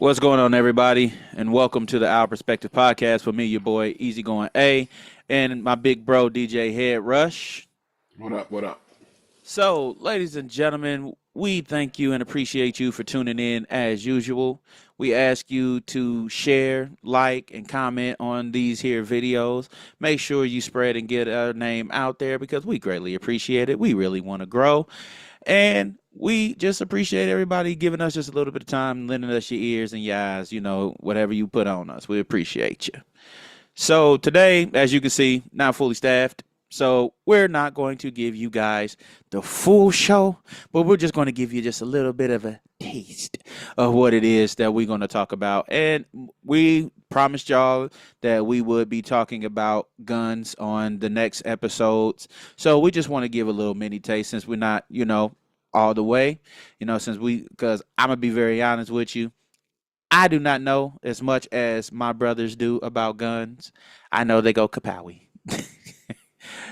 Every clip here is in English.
What's going on, everybody? And welcome to the Our Perspective podcast with me, your boy, Easygoing A, and my big bro, DJ Head Rush. What up? What up? So, ladies and gentlemen, we thank you and appreciate you for tuning in as usual. We ask you to share, like, and comment on these here videos. Make sure you spread and get our name out there because we greatly appreciate it. We really want to grow. And we just appreciate everybody giving us just a little bit of time, lending us your ears and your eyes, whatever you put on us. We appreciate you. So today, as you can see, not fully staffed. So we're not going to give you guys the full show, but we're just going to give you just a little bit of a taste of what it is that we're going to talk about. And we promised y'all that we would be talking about guns on the next episodes. So we just want to give a little mini taste since we're not, all the way, because I'm going to be very honest with you. I do not know as much as my brothers do about guns. I know they go kapowie.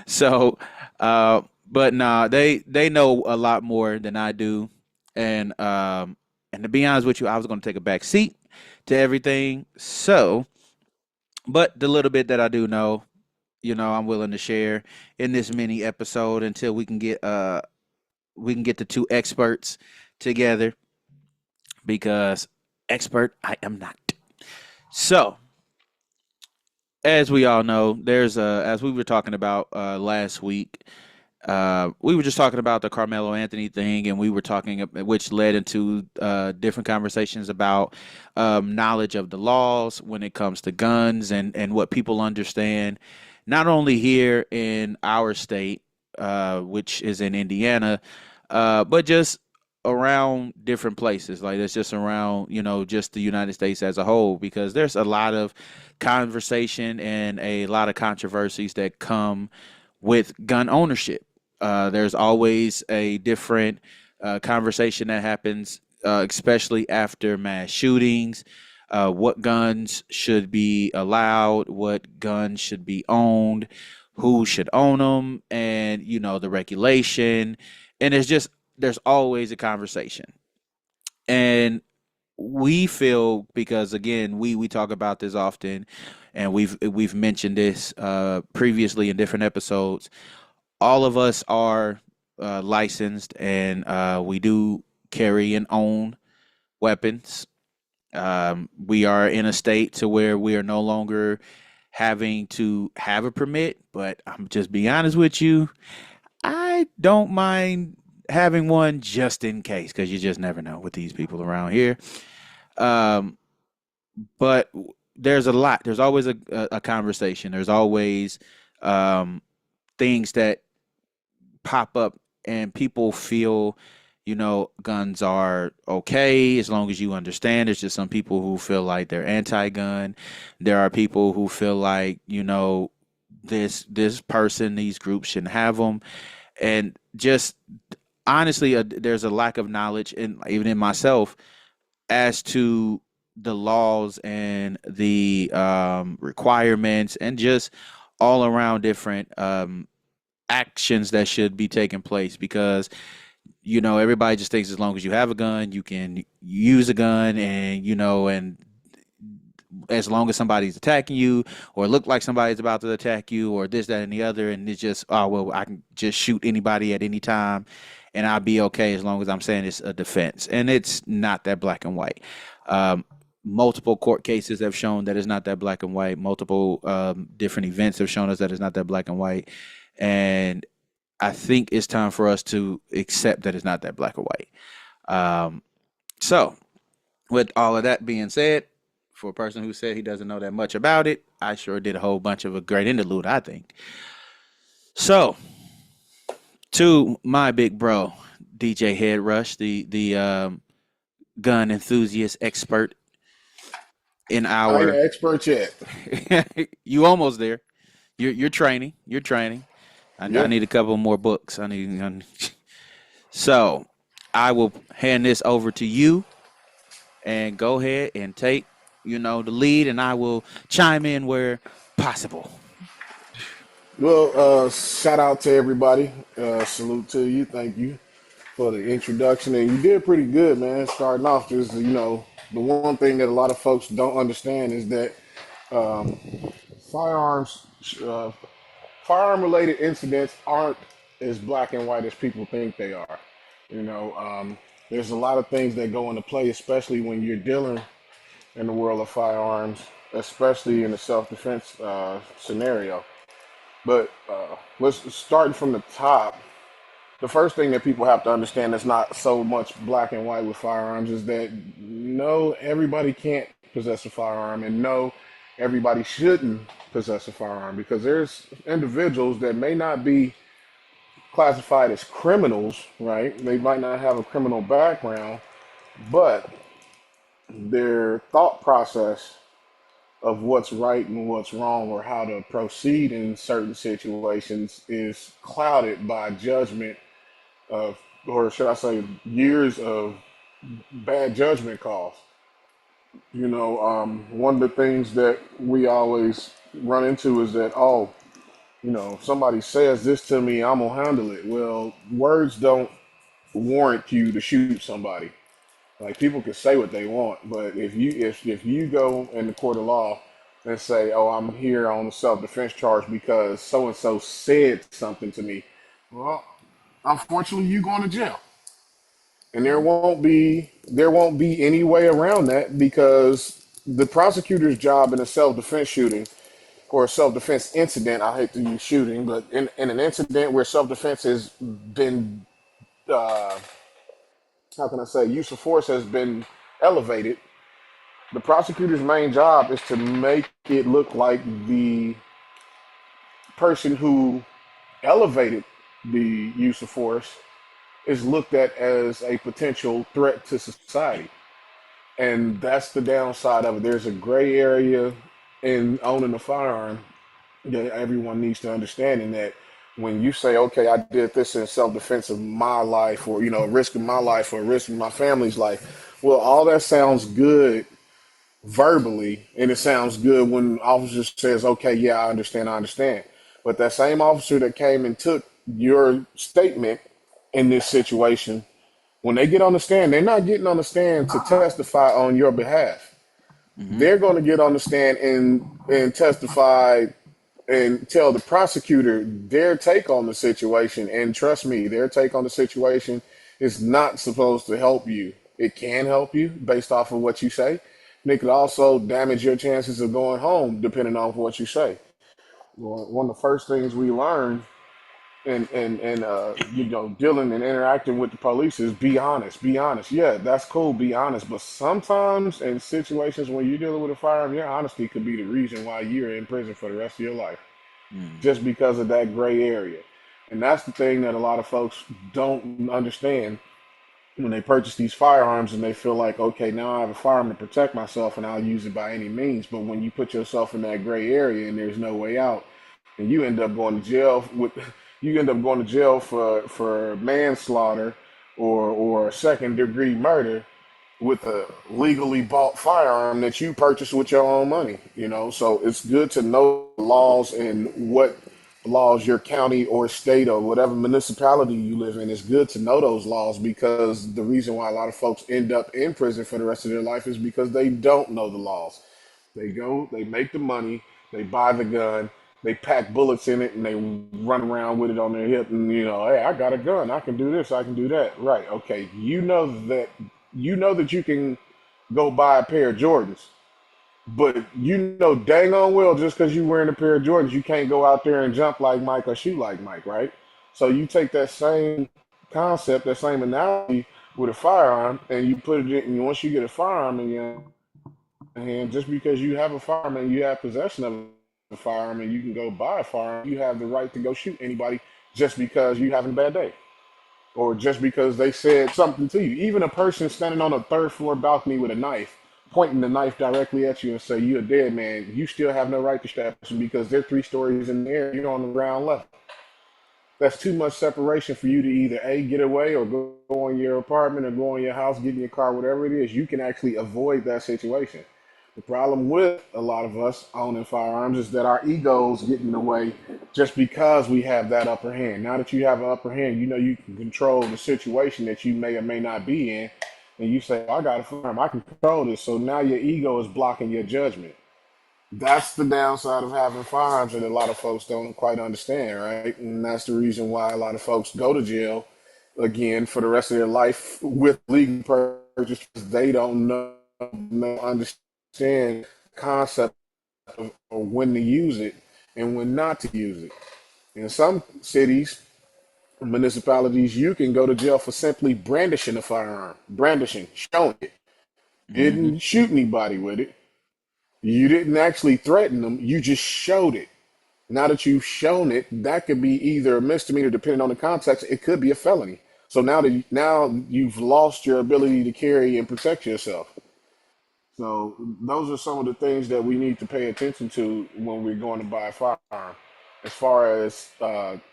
So, but nah, they know a lot more than I do, and to be honest with you, I was going to take a back seat to everything. So, but the little bit that I do know, I'm willing to share in this mini episode until we can get the two experts together because expert I am not. So, as we all know, as we were talking about last week, we were just talking about the Carmelo Anthony thing, and we were talking, which led into different conversations about knowledge of the laws when it comes to guns and what people understand, not only here in our state, which is in Indiana, but just around different places. Like it's just around, just the United States as a whole, because there's a lot of conversation and a lot of controversies that come with gun ownership. There's always a different conversation that happens, especially after mass shootings. What guns should be allowed, what guns should be owned, who should own them, and the regulation. And there's always a conversation. And we feel, because again, we talk about this often, and we've mentioned this previously in different episodes. All of us are licensed, and we do carry and own weapons. We are in a state to where we are no longer having to have a permit, but I'm just be honest with you, I don't mind having one just in case, because you just never know with these people around here. Um, but there's a lot. There's always a conversation. There's always things that pop up, and people feel, guns are okay as long as you understand. There's just some people who feel like they're anti-gun. There are people who feel like, this person, these groups shouldn't have them, and just honestly, there's a lack of knowledge, and even in myself, as to the laws and the requirements, and just all around different actions that should be taking place. Because everybody just thinks as long as you have a gun, you can use a gun, and as long as somebody's attacking you or look like somebody's about to attack you or this, that, and the other, and it's just, oh, well, I can just shoot anybody at any time and I'll be okay as long as I'm saying it's a defense. And it's not that black and white. Multiple court cases have shown that it's not that black and white. Multiple different events have shown us that it's not that black and white. And I think it's time for us to accept that it's not that black and white. So, with all of that being said, for a person who said he doesn't know that much about it, I sure did a whole bunch of a great interlude, I think. So, to my big bro, DJ Head Rush, the gun enthusiast expert in I ain't our. an expert yet. You almost there. You're training. You're training. I Yeah. need a couple more books. So I will hand this over to you and go ahead and take, the lead, and I will chime in where possible. Well, shout out to everybody. Salute to you. Thank you for the introduction, and you did pretty good, man. Starting off just the one thing that a lot of folks don't understand is that firearms, uh, firearm related incidents aren't as black and white as people think they are. You know, there's a lot of things that go into play, especially when you're dealing in the world of firearms, especially in the self defense scenario. But let's start from the top. The first thing that people have to understand that's not so much black and white with firearms is that no, everybody can't possess a firearm, and no, everybody shouldn't possess a firearm because there's individuals that may not be classified as criminals, right? They might not have a criminal background, but their thought process of what's right and what's wrong or how to proceed in certain situations is clouded by judgment of, or should I say, years of bad judgment calls. One of the things that we always run into is that, oh, if somebody says this to me, I'm gonna handle it. Well, words don't warrant you to shoot somebody. Like people can say what they want, but if you go in the court of law and say, "Oh, I'm here on a self-defense charge because so and so said something to me," well, unfortunately, you going to jail, and there won't be any way around that because the prosecutor's job in a self-defense shooting or a self-defense incident, I hate to use shooting, but in an incident where self-defense has been, uh, how can I say, use of force has been elevated, the prosecutor's main job is to make it look like the person who elevated the use of force is looked at as a potential threat to society. And that's the downside of it. There's a gray area in owning a firearm that everyone needs to understand, in that when you say, okay, I did this in self-defense of my life, or risk of my life, or risk of my family's life, well, all that sounds good verbally, and it sounds good when an officer says, okay, yeah, I understand. But that same officer that came and took your statement in this situation, when they get on the stand, they're not getting on the stand to testify on your behalf. Mm-hmm. They're going to get on the stand and testify and tell the prosecutor their take on the situation. And trust me, their take on the situation is not supposed to help you. It can help you based off of what you say. And it could also damage your chances of going home depending on what you say. Well, one of the first things we learn and dealing and interacting with the police is be honest. Be honest. Yeah, that's cool. Be honest. But sometimes in situations when you're dealing with a firearm, your honesty could be the reason why you're in prison for the rest of your life, Mm. just because of that gray area. And that's the thing that a lot of folks don't understand when they purchase these firearms, and they feel like, okay, now I have a firearm to protect myself and I'll use it by any means. But when you put yourself in that gray area and there's no way out, and you end up going to jail for manslaughter or second degree murder with a legally bought firearm that you purchased with your own money. So it's good to know laws and what laws your county or state or whatever municipality you live in. It's good to know those laws, because the reason why a lot of folks end up in prison for the rest of their life is because they don't know the laws. They go, they make the money, they buy the gun, they pack bullets in it, and they run around with it on their hip. And hey, I got a gun, I can do this, I can do that. Right? Okay, you know that you can go buy a pair of Jordans, but dang on well, just because you wearing a pair of Jordans, you can't go out there and jump like Mike or shoot like Mike, right? So you take that same concept, that same analogy with a firearm, and you put it in. And once you get a firearm in your hand, just because you have a firearm and you have possession of a firearm and you can go buy a firearm, you have the right to go shoot anybody just because you having a bad day, or just because they said something to you. Even a person standing on a third floor balcony with a knife, pointing the knife directly at you and say you're a dead man, you still have no right to shoot that person because they're 3 stories in the air, you're on the ground level. That's too much separation for you to either get away or go in your apartment or go in your house, get in your car, whatever it is. You can actually avoid that situation. The problem with a lot of us owning firearms is that our egos get in the way just because we have that upper hand. Now that you have an upper hand, you can control the situation that you may or may not be in, and you say, "I got a firearm, I can control this." So now your ego is blocking your judgment. That's the downside of having firearms that a lot of folks don't quite understand, right? And that's the reason why a lot of folks go to jail again for the rest of their life with legal purchase, because they don't know, understand the concept of when to use it and when not to use it. In some cities, municipalities, you can go to jail for simply brandishing a firearm, brandishing, showing it. You Hmm. didn't shoot anybody with it. You didn't actually threaten them. You just showed it. Now that you've shown it, that could be either a misdemeanor, depending on the context. It could be a felony. So now you've lost your ability to carry and protect yourself. So those are some of the things that we need to pay attention to when we're going to buy a firearm. As far as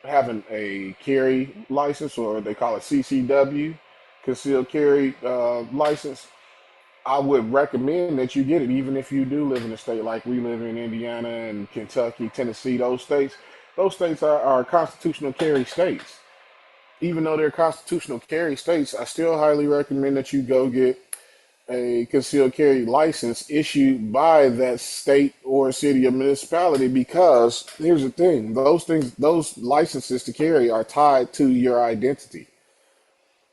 having a carry license, or they call it CCW, concealed carry license, I would recommend that you get it, even if you do live in a state like we live in, Indiana and Kentucky, Tennessee, those states. Those states are constitutional carry states. Even though they're constitutional carry states, I still highly recommend that you go get a concealed carry license issued by that state or city or municipality, because here's the thing, those licenses to carry are tied to your identity.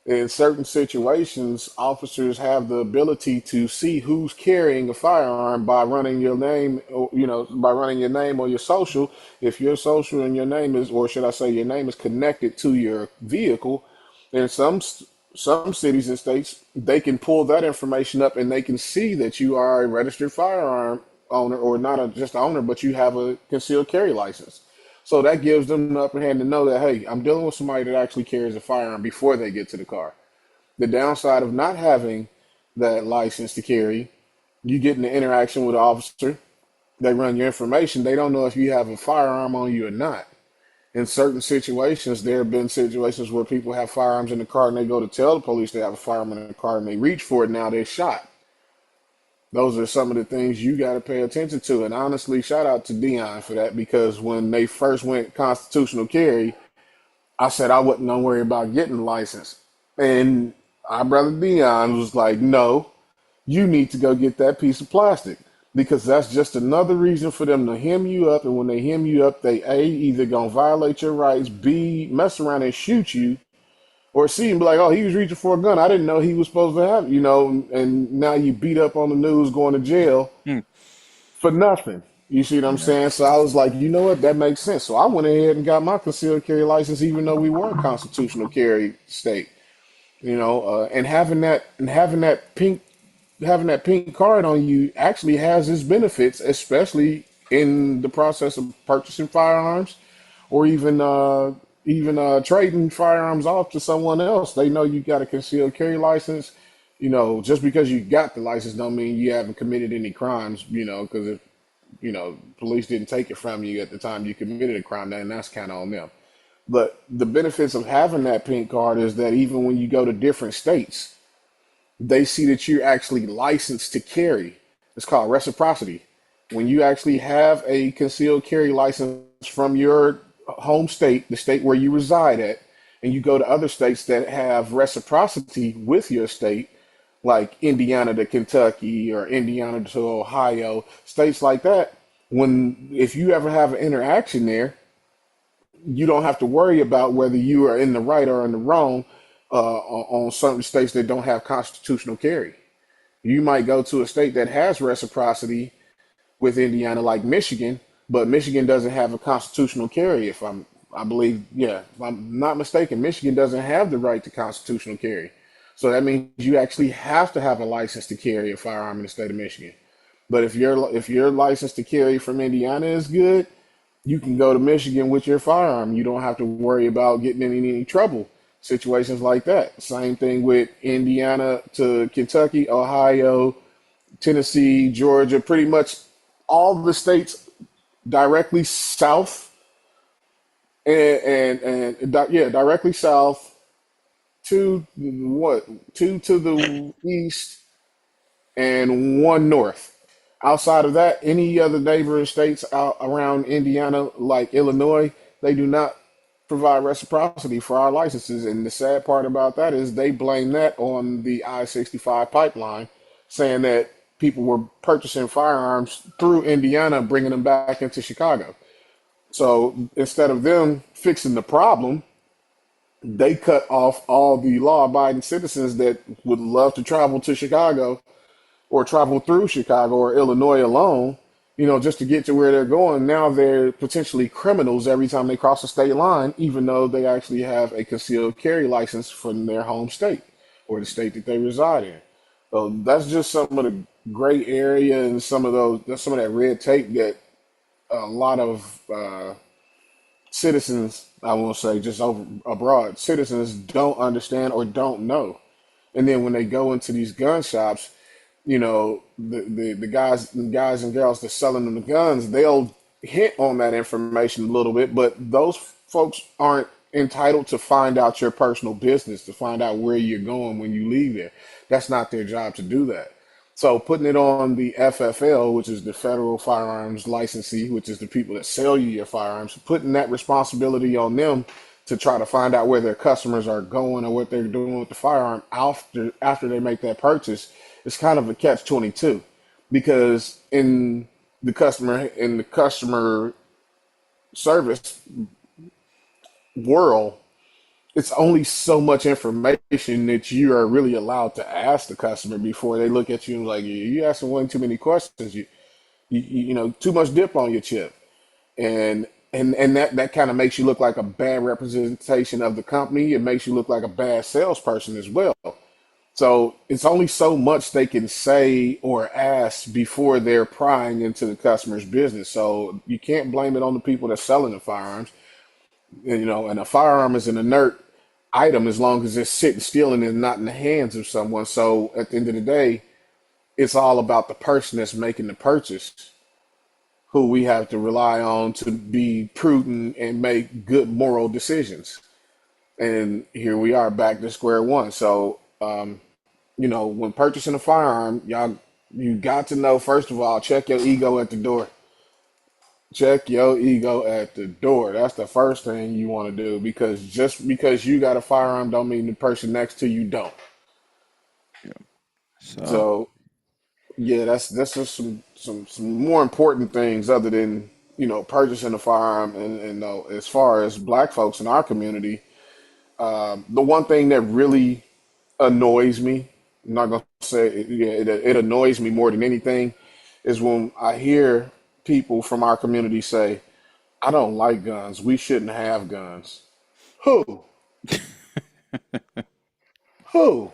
In certain situations, officers have the ability to see who's carrying a firearm by running your name, or, by running your name or your social. If your social and your name is, or should I say, your name is connected to your vehicle, in some cities and states, they can pull that information up and they can see that you are a registered firearm owner, or not just owner, but you have a concealed carry license. So that gives them the upper hand to know that, hey, I'm dealing with somebody that actually carries a firearm before they get to the car. The downside of not having that license to carry, you get in the interaction with an officer, they run your information, they don't know if you have a firearm on you or not. In certain situations, there have been situations where people have firearms in the car and they go to tell the police they have a firearm in the car and they reach for it, now they're shot. Those are some of the things you got to pay attention to. And honestly, shout out to Dion for that, because when they first went constitutional carry, I said I wasn't gonna worry about getting a license. And our brother Dion was like, "No, you need to go get that piece of plastic, because that's just another reason for them to hem you up. And when they hem you up, they A, either gonna violate your rights, B, mess around and shoot you, or C, and be like, oh, he was reaching for a gun. I didn't know he was supposed to have, and now you beat up on the news going to jail Hmm. for nothing." You see what I'm Yeah. saying? So I was like, you know what, that makes sense. So I went ahead and got my concealed carry license, even though we were a constitutional carry state. And having that pink card on you actually has its benefits, especially in the process of purchasing firearms, or even trading firearms off to someone else. They know you got a concealed carry license. Just because you got the license don't mean you haven't committed any crimes. Because if police didn't take it from you at the time you committed a crime, then that's kind of on them. But the benefits of having that pink card is that even when you go to different states, they see that you're actually licensed to carry. It's called reciprocity. When you actually have a concealed carry license from your home state, the state where you reside at, and you go to other states that have reciprocity with your state, like Indiana to Kentucky or Indiana to Ohio, states like that, if you ever have an interaction there, you don't have to worry about whether you are in the right or in the wrong on certain states that don't have constitutional carry. You might go to a state that has reciprocity with Indiana, like Michigan, but Michigan doesn't have a constitutional carry. I believe, yeah, if I'm not mistaken, Michigan doesn't have the right to constitutional carry. So that means you actually have to have a license to carry a firearm in the state of Michigan. But if your license to carry from Indiana is good, you can go to Michigan with your firearm. You don't have to worry about getting in any trouble. Situations like that. Same thing with Indiana to Kentucky, Ohio, Tennessee, Georgia, pretty much all the states directly south and directly south, two to the east and one north. Outside of that, any other neighboring states out around Indiana, like Illinois, they do not. provide reciprocity for our licenses. And the sad part about that is they blame that on the I-65 pipeline, saying that people were purchasing firearms through Indiana, bringing them back into Chicago. So instead of them fixing the problem, they cut off all the law-abiding citizens that would love to travel to Chicago or travel through Chicago or Illinois alone, just to get to where they're going. Now they're potentially criminals every time they cross the state line, even though they actually have a concealed carry license from their home state or the state that they reside in. So that's just some of the gray area and some of that red tape that a lot of citizens, I won't say just over abroad, citizens don't understand or don't know. And then when they go into these gun shops, the guys and girls that's selling them the guns, they'll hint on that information a little bit, but those folks aren't entitled to find out your personal business, to find out where you're going when you leave there. That's not their job to do that. So putting it on the FFL, which is the Federal Firearms Licensee, which is the people that sell you your firearms, putting that responsibility on them to try to find out where their customers are going or what they're doing with the firearm after they make that purchase, it's kind of a catch-22, because in the customer service world, it's only so much information that you are really allowed to ask the customer before they look at you and like, you asking way too many questions. You too much dip on your chip, and that kind of makes you look like a bad representation of the company. It makes you look like a bad salesperson as well. So it's only so much they can say or ask before they're prying into the customer's business. So you can't blame it on the people that's selling the firearms. And a firearm is an inert item as long as it's sitting still and is not in the hands of someone. So at the end of the day, it's all about the person that's making the purchase, who we have to rely on to be prudent and make good moral decisions. And here we are back to square one. So, when purchasing a firearm, you got to know, first of all, check your ego at the door. Check your ego at the door. That's the first thing you want to do, because just because you got a firearm don't mean the person next to you don't. Yeah. So So yeah, that's just some more important things other than purchasing a firearm. And as far as black folks in our community, the one thing that really annoys me, I'm not gonna say yeah, it annoys me more than anything, is when I hear people from our community say, "I don't like guns. We shouldn't have guns." Who? Who?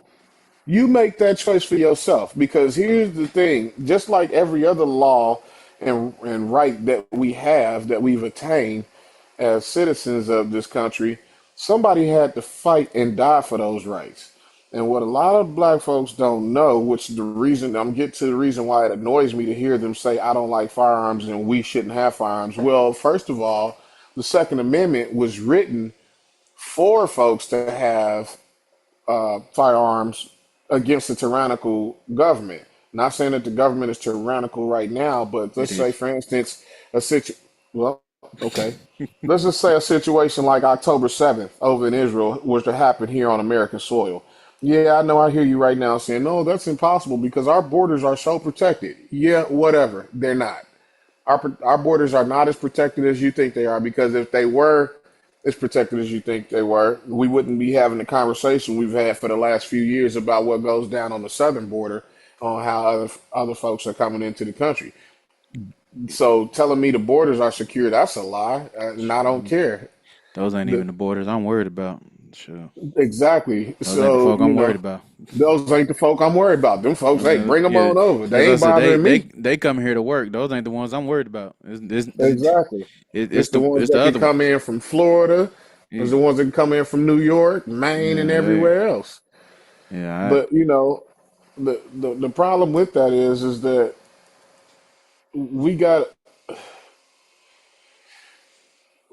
You make that choice for yourself, because here's the thing: just like every other law and right that we have, that we've attained as citizens of this country, somebody had to fight and die for those rights. And what a lot of black folks don't know, which the reason I'm getting to, the reason why it annoys me to hear them say I don't like firearms and we shouldn't have firearms. Well, first of all, the Second Amendment was written for folks to have firearms against a tyrannical government. Not saying that the government is tyrannical right now, but it let's say, is. for instance, well, okay, let's just say a situation like October 7th over in Israel was to happen here on American soil. Yeah, I know. I hear you right now saying, no, that's impossible because our borders are so protected. Yeah, whatever. They're not. Our borders are not as protected as you think they are, because if they were as protected as you think they were, we wouldn't be having the conversation we've had for the last few years about what goes down on the southern border, on how other folks are coming into the country. So telling me the borders are secure, that's a lie, and I don't Shoot. care. Those ain't The, even the borders I'm worried about. Sure. exactly. Those ain't the So folk I'm worried about. those ain't the folk I'm worried about. Them folks, hey, bring them Yeah, on over. as They I ain't said, bothering me. they come here to work. Those ain't the ones I'm worried about. Exactly. It's the ones It's the that can other come ones. in from Florida. It's Yeah, the ones that can come in from New York, Maine, and yeah, they, everywhere else. yeah. But the problem with that is that we got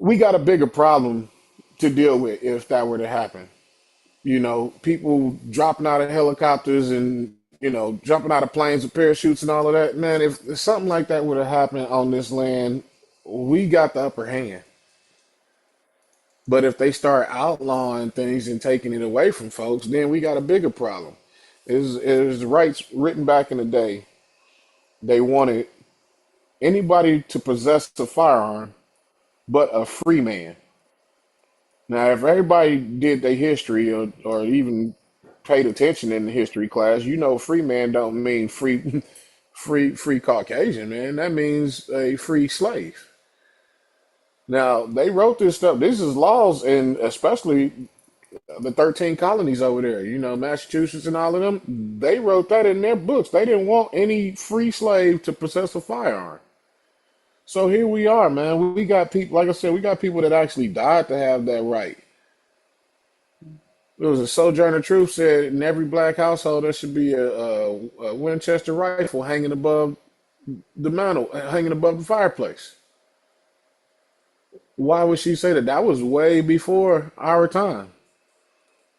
we got a bigger problem to deal with if that were to happen. People dropping out of helicopters and jumping out of planes with parachutes and all of that. Man, if something like that were to happen on this land, we got the upper hand. But if they start outlawing things and taking it away from folks, then we got a bigger problem. Is the rights written back in the day? They wanted anybody to possess a firearm, but a free man. Now, if everybody did their history or even paid attention in the history class, you know, free man don't mean free, free Caucasian man. That means a free slave. Now, they wrote this stuff. This is laws, and especially the 13 colonies over there, you know, Massachusetts and all of them, they wrote that in their books. They didn't want any free slave to possess a firearm. So here we are, man. We got people, like I said, we got people that actually died to have that right. There was a Sojourner Truth said in every black household there should be a Winchester rifle hanging above the mantle, hanging above the fireplace. Why would she say that? That was way before our time.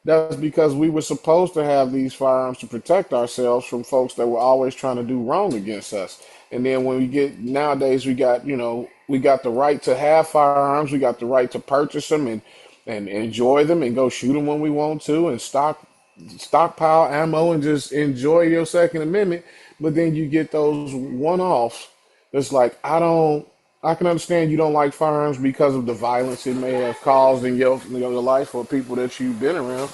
That's because we were supposed to have these firearms to protect ourselves from folks that were always trying to do wrong against us. And then when we get nowadays, we got, you know, we got the right to have firearms, we got the right to purchase them and enjoy them and go shoot them when we want to and stockpile ammo and just enjoy your Second Amendment. But then you get those one-offs. It's like I can understand you don't like firearms because of the violence it may have caused in your life or people that you've been around,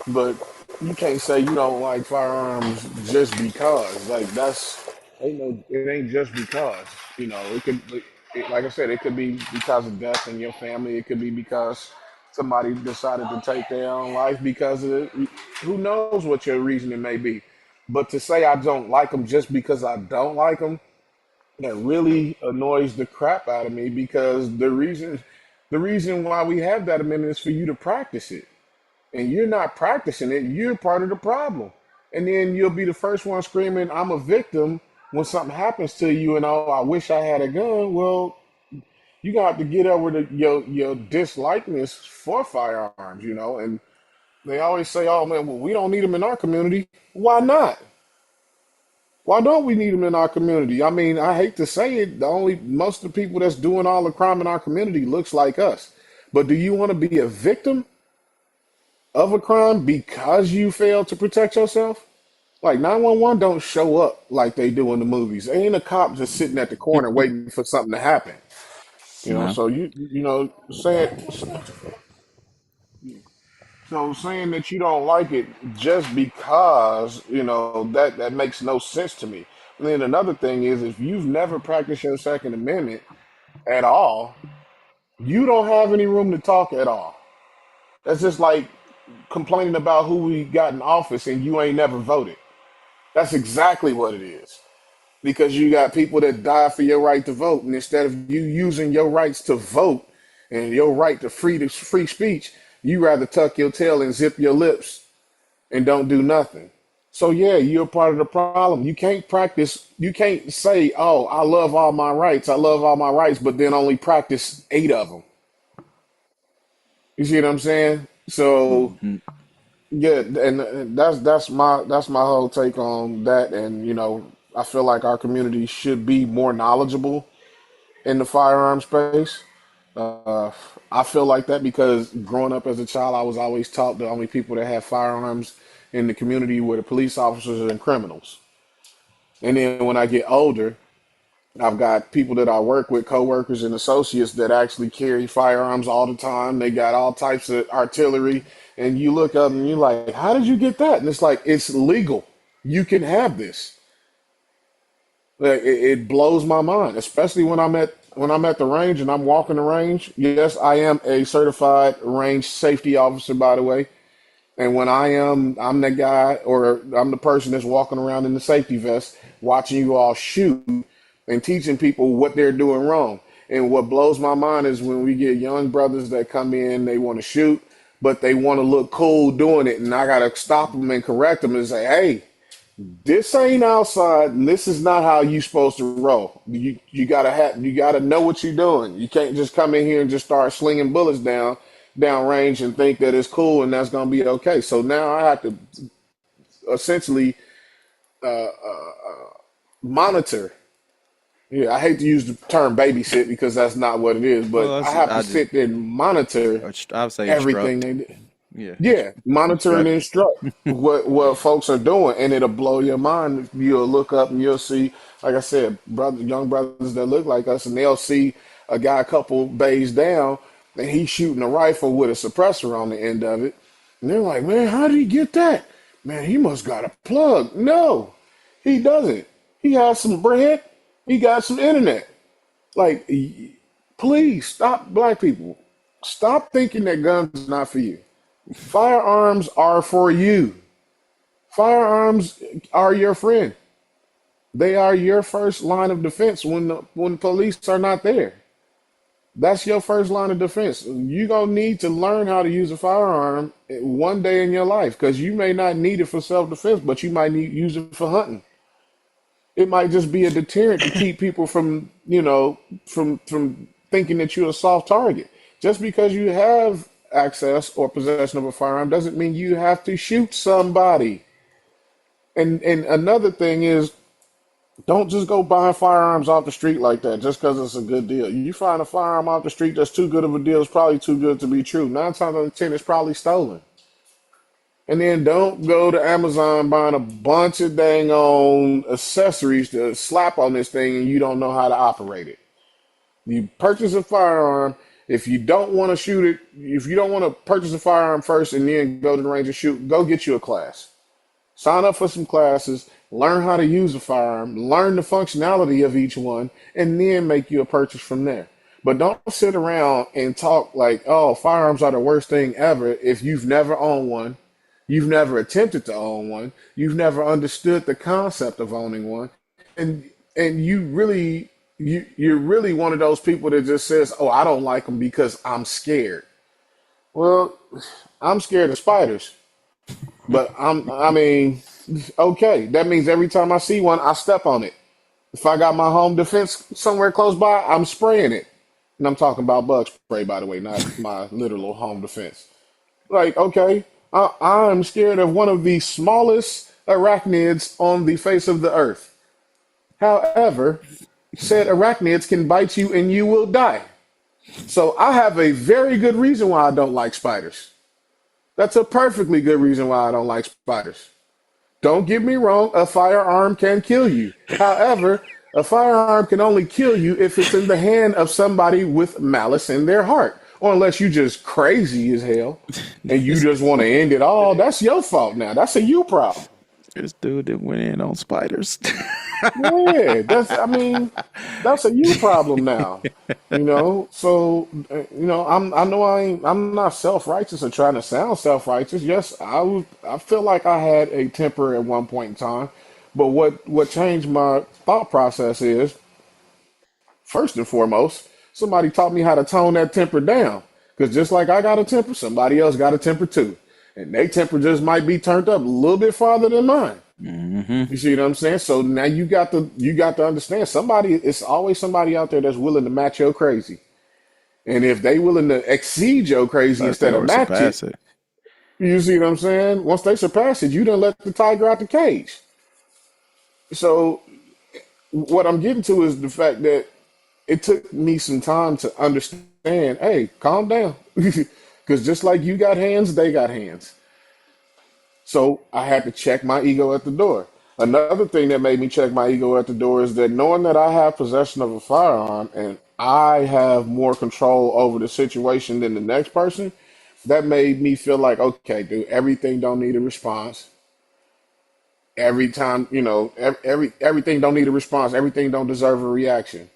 but you can't say you don't like firearms just because. Like that's ain't no, it ain't just because. You know, like I said, it could be because of death in your family. It could be because somebody decided to take their own life because of it. Who knows what your reasoning may be. But to say I don't like them just because I don't like them, that really annoys the crap out of me because the reason why we have that amendment is for you to practice it. And you're not practicing it, you're part of the problem. And then you'll be the first one screaming, I'm a victim when something happens to you and oh, I wish I had a gun. Well, you got to get over your dislikeness for firearms, you know. And they always say, oh man, well, we don't need them in our community. Why not? Why don't we need them in our community? I mean, I hate to say it, the only most of the people that's doing all the crime in our community looks like us. But do you want to be a victim of a crime because you failed to protect yourself? Like 911 don't show up like they do in the movies. Ain't a cop just sitting at the corner waiting for something to happen. You know, No. so you know saying that you don't like it just because, you know, that makes no sense to me. And then another thing is if you've never practiced your Second Amendment at all, you don't have any room to talk at all. That's just like complaining about who we got in office and you ain't never voted. That's exactly what it is. Because you got people that die for your right to vote, and instead of you using your rights to vote and your right to free speech, you rather tuck your tail and zip your lips and don't do nothing. So yeah, you're part of the problem. You can't practice. You can't say, "Oh, I love all my rights. I love all my rights," but then only practice 8 of them. You see what I'm saying? So Hmm. yeah, and that's my whole take on that. And you know, I feel like our community should be more knowledgeable in the firearm space. Uh, I feel like that because growing up as a child, I was always taught the only people that have firearms in the community were the police officers and criminals. And then when I get older, I've got people that I work with, coworkers and associates that actually carry firearms all the time. They got all types of artillery, and you look up and you're like, "How did you get that?" And it's like it's legal. You can have this. Like, it blows my mind, especially when I'm at the range and I'm walking the range. Yes, I am a certified range safety officer, by the way. And when I'm the guy or I'm the person that's walking around in the safety vest, watching you all shoot and teaching people what they're doing wrong. And what blows my mind is when we get young brothers that come in, they want to shoot, but they want to look cool doing it, and I gotta stop them and correct them and say, "Hey, this ain't outside, and this is not how you supposed to roll. You gotta know what you're doing. You can't just come in here and just start slinging bullets down range and think that it's cool and that's gonna be okay." So now I have to essentially monitor Yeah, I hate to use the term babysit because that's not what it is, but Well, I have to I just sit there and monitor I would say everything instruct. they do. Yeah, Yeah, monitor and instruct. instruct what folks are doing, and it'll blow your mind. You'll look up and you'll see, like I said, young brothers that look like us, and they'll see a guy a couple bays down, and he's shooting a rifle with a suppressor on the end of it, and they're like, "Man, how did he get that? Man, he must got a plug." No, he doesn't. He has some bread. He got some internet. Like, please stop, black people. Stop thinking that guns are not for you. Firearms are for you. Firearms are your friend. They are your first line of defense when police are not there. That's your first line of defense. You're going to need to learn how to use a firearm one day in your life because you may not need it for self defense, but you might need use it for hunting. It might just be a deterrent to keep people from, from thinking that you're a soft target. Just because you have access or possession of a firearm doesn't mean you have to shoot somebody. And another thing is, don't just go buying firearms off the street like that just because it's a good deal. You find a firearm off the street that's too good of a deal, it's probably too good to be true. 9 times out of 10, it's probably stolen. And then don't go to Amazon buying a bunch of dang on accessories to slap on this thing and you don't know how to operate it. You purchase a firearm. If you don't want to shoot it, if you don't want to purchase a firearm first and then go to the range and shoot, go get you a class. Sign up for some classes, learn how to use a firearm, learn the functionality of each one, and then make you a purchase from there. But don't sit around and talk like, oh, firearms are the worst thing ever if you've never owned one, you've never attempted to own one, you've never understood the concept of owning one, and you're really one of those people that just says, oh, I don't like them because I'm scared. Well, I'm scared of spiders. But I mean, okay, that means every time I see one, I step on it. If I got my home defense somewhere close by, I'm spraying it. And I'm talking about bug spray, by the way, not my literal home defense. Like, okay, I'm scared of one of the smallest arachnids on the face of the earth. However, said arachnids can bite you and you will die. So I have a very good reason why I don't like spiders. That's a perfectly good reason why I don't like spiders. Don't get me wrong, a firearm can kill you. However, a firearm can only kill you if it's in the hand of somebody with malice in their heart. Or unless you just crazy as hell and you this, just want to end it all, that's your fault now. That's a you problem. this dude that went in on spiders. Yeah, that's a you problem now. So I know I'm not self righteous or trying to sound self righteous. Yes, I feel like I had a temper at one point in time, but what changed my thought process is first and foremost somebody taught me how to tone that temper down. Because just like I got a temper, somebody else got a temper too, and their temper just might be turned up a little bit farther than mine. Hmm. You see what I'm saying? So now you got to understand somebody. It's always somebody out there that's willing to match your crazy. And if they willing to exceed your crazy Plus, they instead of were match it, surpass it. you see what I'm saying? Once they surpass it, you done let the tiger out the cage. So what I'm getting to is the fact that it took me some time to understand. Hey, calm down, because just like you got hands, they got hands. So I had to check my ego at the door. Another thing that made me check my ego at the door is that knowing that I have possession of a firearm and I have more control over the situation than the next person, that made me feel like, okay, dude, everything don't need a response. Every time, everything don't need a response. Everything don't deserve a reaction.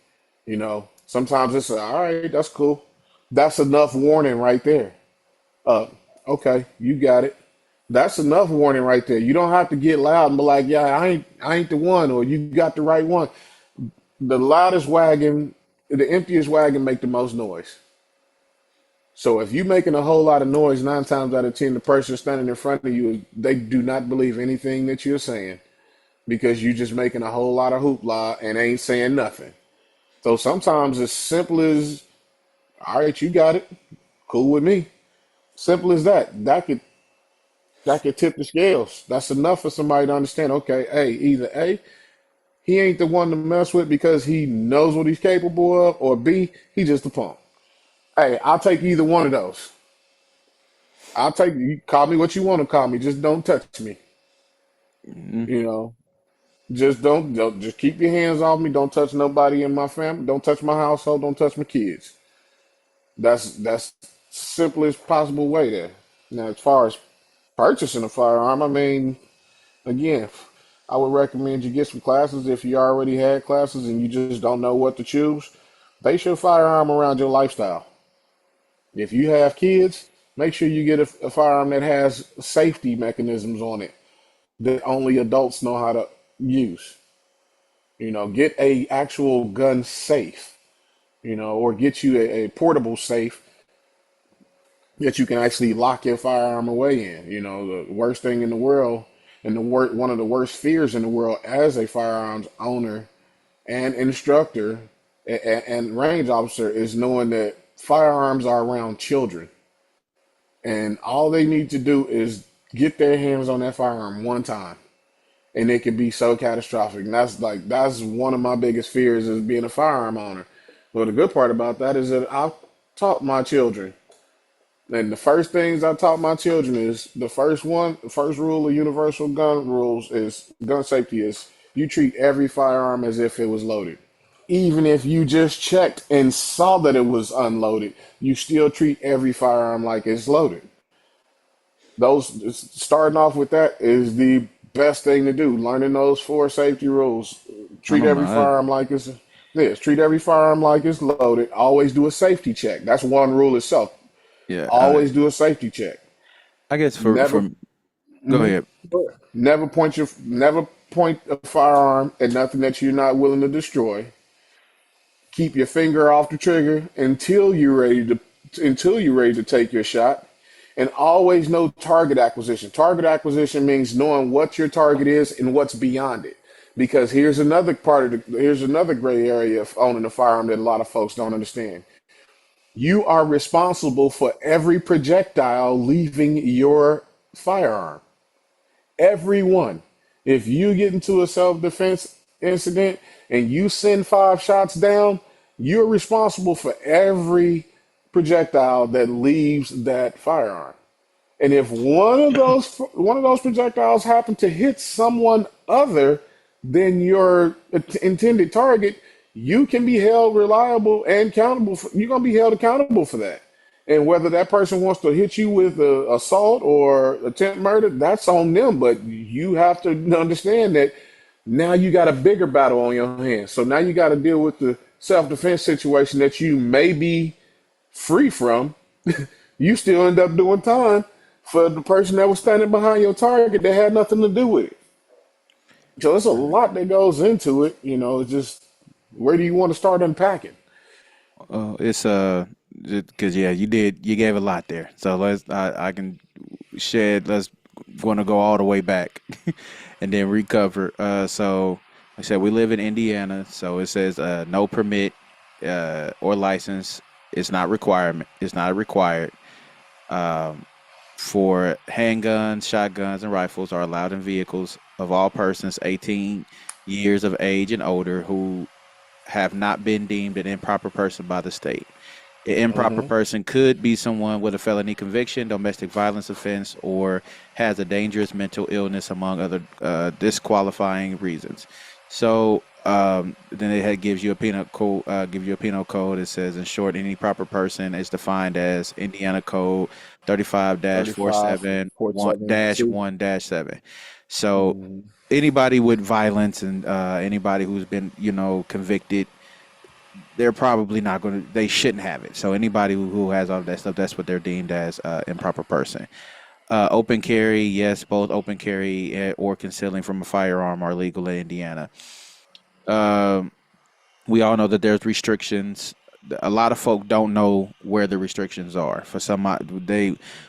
Sometimes it's all right, that's cool. That's enough warning right there. Uh, okay, you got it. That's enough warning right there. You don't have to get loud and be like, "Yeah, I ain't the one," or "You got the right one." The loudest wagon, the emptiest wagon, make the most noise. So if you making a whole lot of noise, 9 times out of 10, the person standing in front of you, they do not believe anything that you're saying because you just making a whole lot of hoopla and ain't saying nothing. So sometimes it's simple as, "All right, you got it, cool with me." Simple as that. That could tip the scales. That's enough for somebody to understand. Okay, hey, either A, he ain't the one to mess with because he knows what he's capable of, or B, he just a punk. Hey, I'll take either one of those. I'll take you. Call me what you want to call me. Just don't touch me. Mhm. You know, just don't just keep your hands off me. Don't touch nobody in my family. Don't touch my household. Don't touch my kids. That's simplest possible way there. Now, as far as purchasing a firearm, I mean, again, I would recommend you get some classes if you already had classes and you just don't know what to choose. Base your firearm around your lifestyle. If you have kids, make sure you get a firearm that has safety mechanisms on it that only adults know how to use. Get a actual gun safe, or get you a portable safe that you can actually lock your firearm away in. The worst thing in the world, and one of the worst fears in the world as a firearms owner and instructor and range officer is knowing that firearms are around children, and all they need to do is get their hands on that firearm one time, and it can be so catastrophic. And that's one of my biggest fears is being a firearm owner. Well, the good part about that is that I've taught my children, and the first things I taught my children is the first rule of universal gun rules is gun safety is you treat every firearm as if it was loaded. Even if you just checked and saw that it was unloaded, you still treat every firearm like it's loaded. Those Starting off with that is the best thing to do. Learning those four safety rules. I Treat don't know. every firearm like it's Yes, treat every firearm like it's loaded. Always do a safety check. That's one rule itself. Yeah, Always do a safety check. I guess Never go ahead. never point a firearm at nothing that you're not willing to destroy. Keep your finger off the trigger until you're ready to take your shot, and always know target acquisition. Target acquisition means knowing what your target is and what's beyond it. Because here's another gray area of owning a firearm that a lot of folks don't understand. You are responsible for every projectile leaving your firearm. Everyone. If you get into a self defense incident and you send 5 shots down, you're responsible for every projectile that leaves that firearm. And if one of those projectiles happen to hit someone other than your intended target, you can be held reliable and accountable. You're gonna be held accountable for that. And whether that person wants to hit you with assault or attempt murder, that's on them. But you have to understand that now you got a bigger battle on your hands. So now you got to deal with the self defense situation that you may be free from. You still end up doing time for the person that was standing behind your target that had nothing to do with it. So there's a lot that goes into it. It's just where do you want to start unpacking? It's because yeah, you gave a lot there. So I can shed. Let's going to go all the way back and then recover. So like I said we live in Indiana, so it says no permit or license. It's not requirement. It's not required. Um, for handguns, shotguns, and rifles are allowed in vehicles of all persons 18 years of age and older who have not been deemed an improper person by the state. An improper Hmm. person could be someone with a felony conviction, domestic violence offense, or has a dangerous mental illness, among other disqualifying reasons. So then it gives you a penal code. Gives you a penal code. It says, in short, any proper person is defined as Indiana Code 35 35, 47 47, C. 1 7. So Mhm. anybody with violence and anybody who's been convicted, they're probably not going to, they shouldn't have it. So anybody who has all of that stuff, that's what they're deemed as improper person. Open carry, yes, both open carry or concealing from a firearm are legal in Indiana. Um, we all know that there's restrictions. A lot of folk don't know where the restrictions are. For some,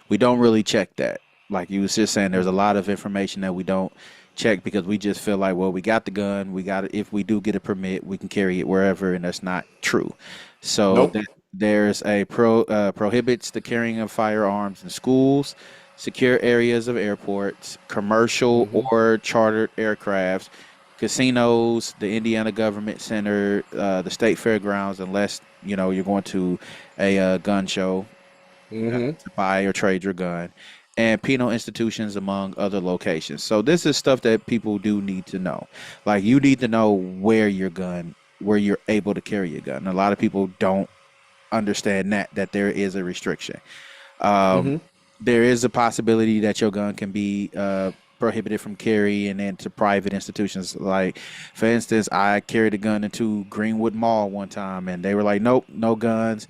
we don't really check that. Like you was just saying, there's a lot of information that we don't check because we just feel like, well, we got the gun, we got it. If we do get a permit, we can carry it wherever, and that's not true. So Nope. there's a prohibits the carrying of firearms in schools, secure areas of airports, commercial Hmm. or chartered aircrafts, casinos, the Indiana Government Center, the state fairgrounds, unless you're going to a gun show Mm-hmm. to buy or trade your gun, and penal institutions among other locations. So this is stuff that people do need to know. Like you need to know where you're able to carry your gun. A lot of people don't understand that there is a restriction. Um, Mm-hmm. there is a possibility that your gun can be prohibited from carrying into private institutions. Like, for instance, I carried a gun into Greenwood Mall one time, and they were like, "Nope, no guns."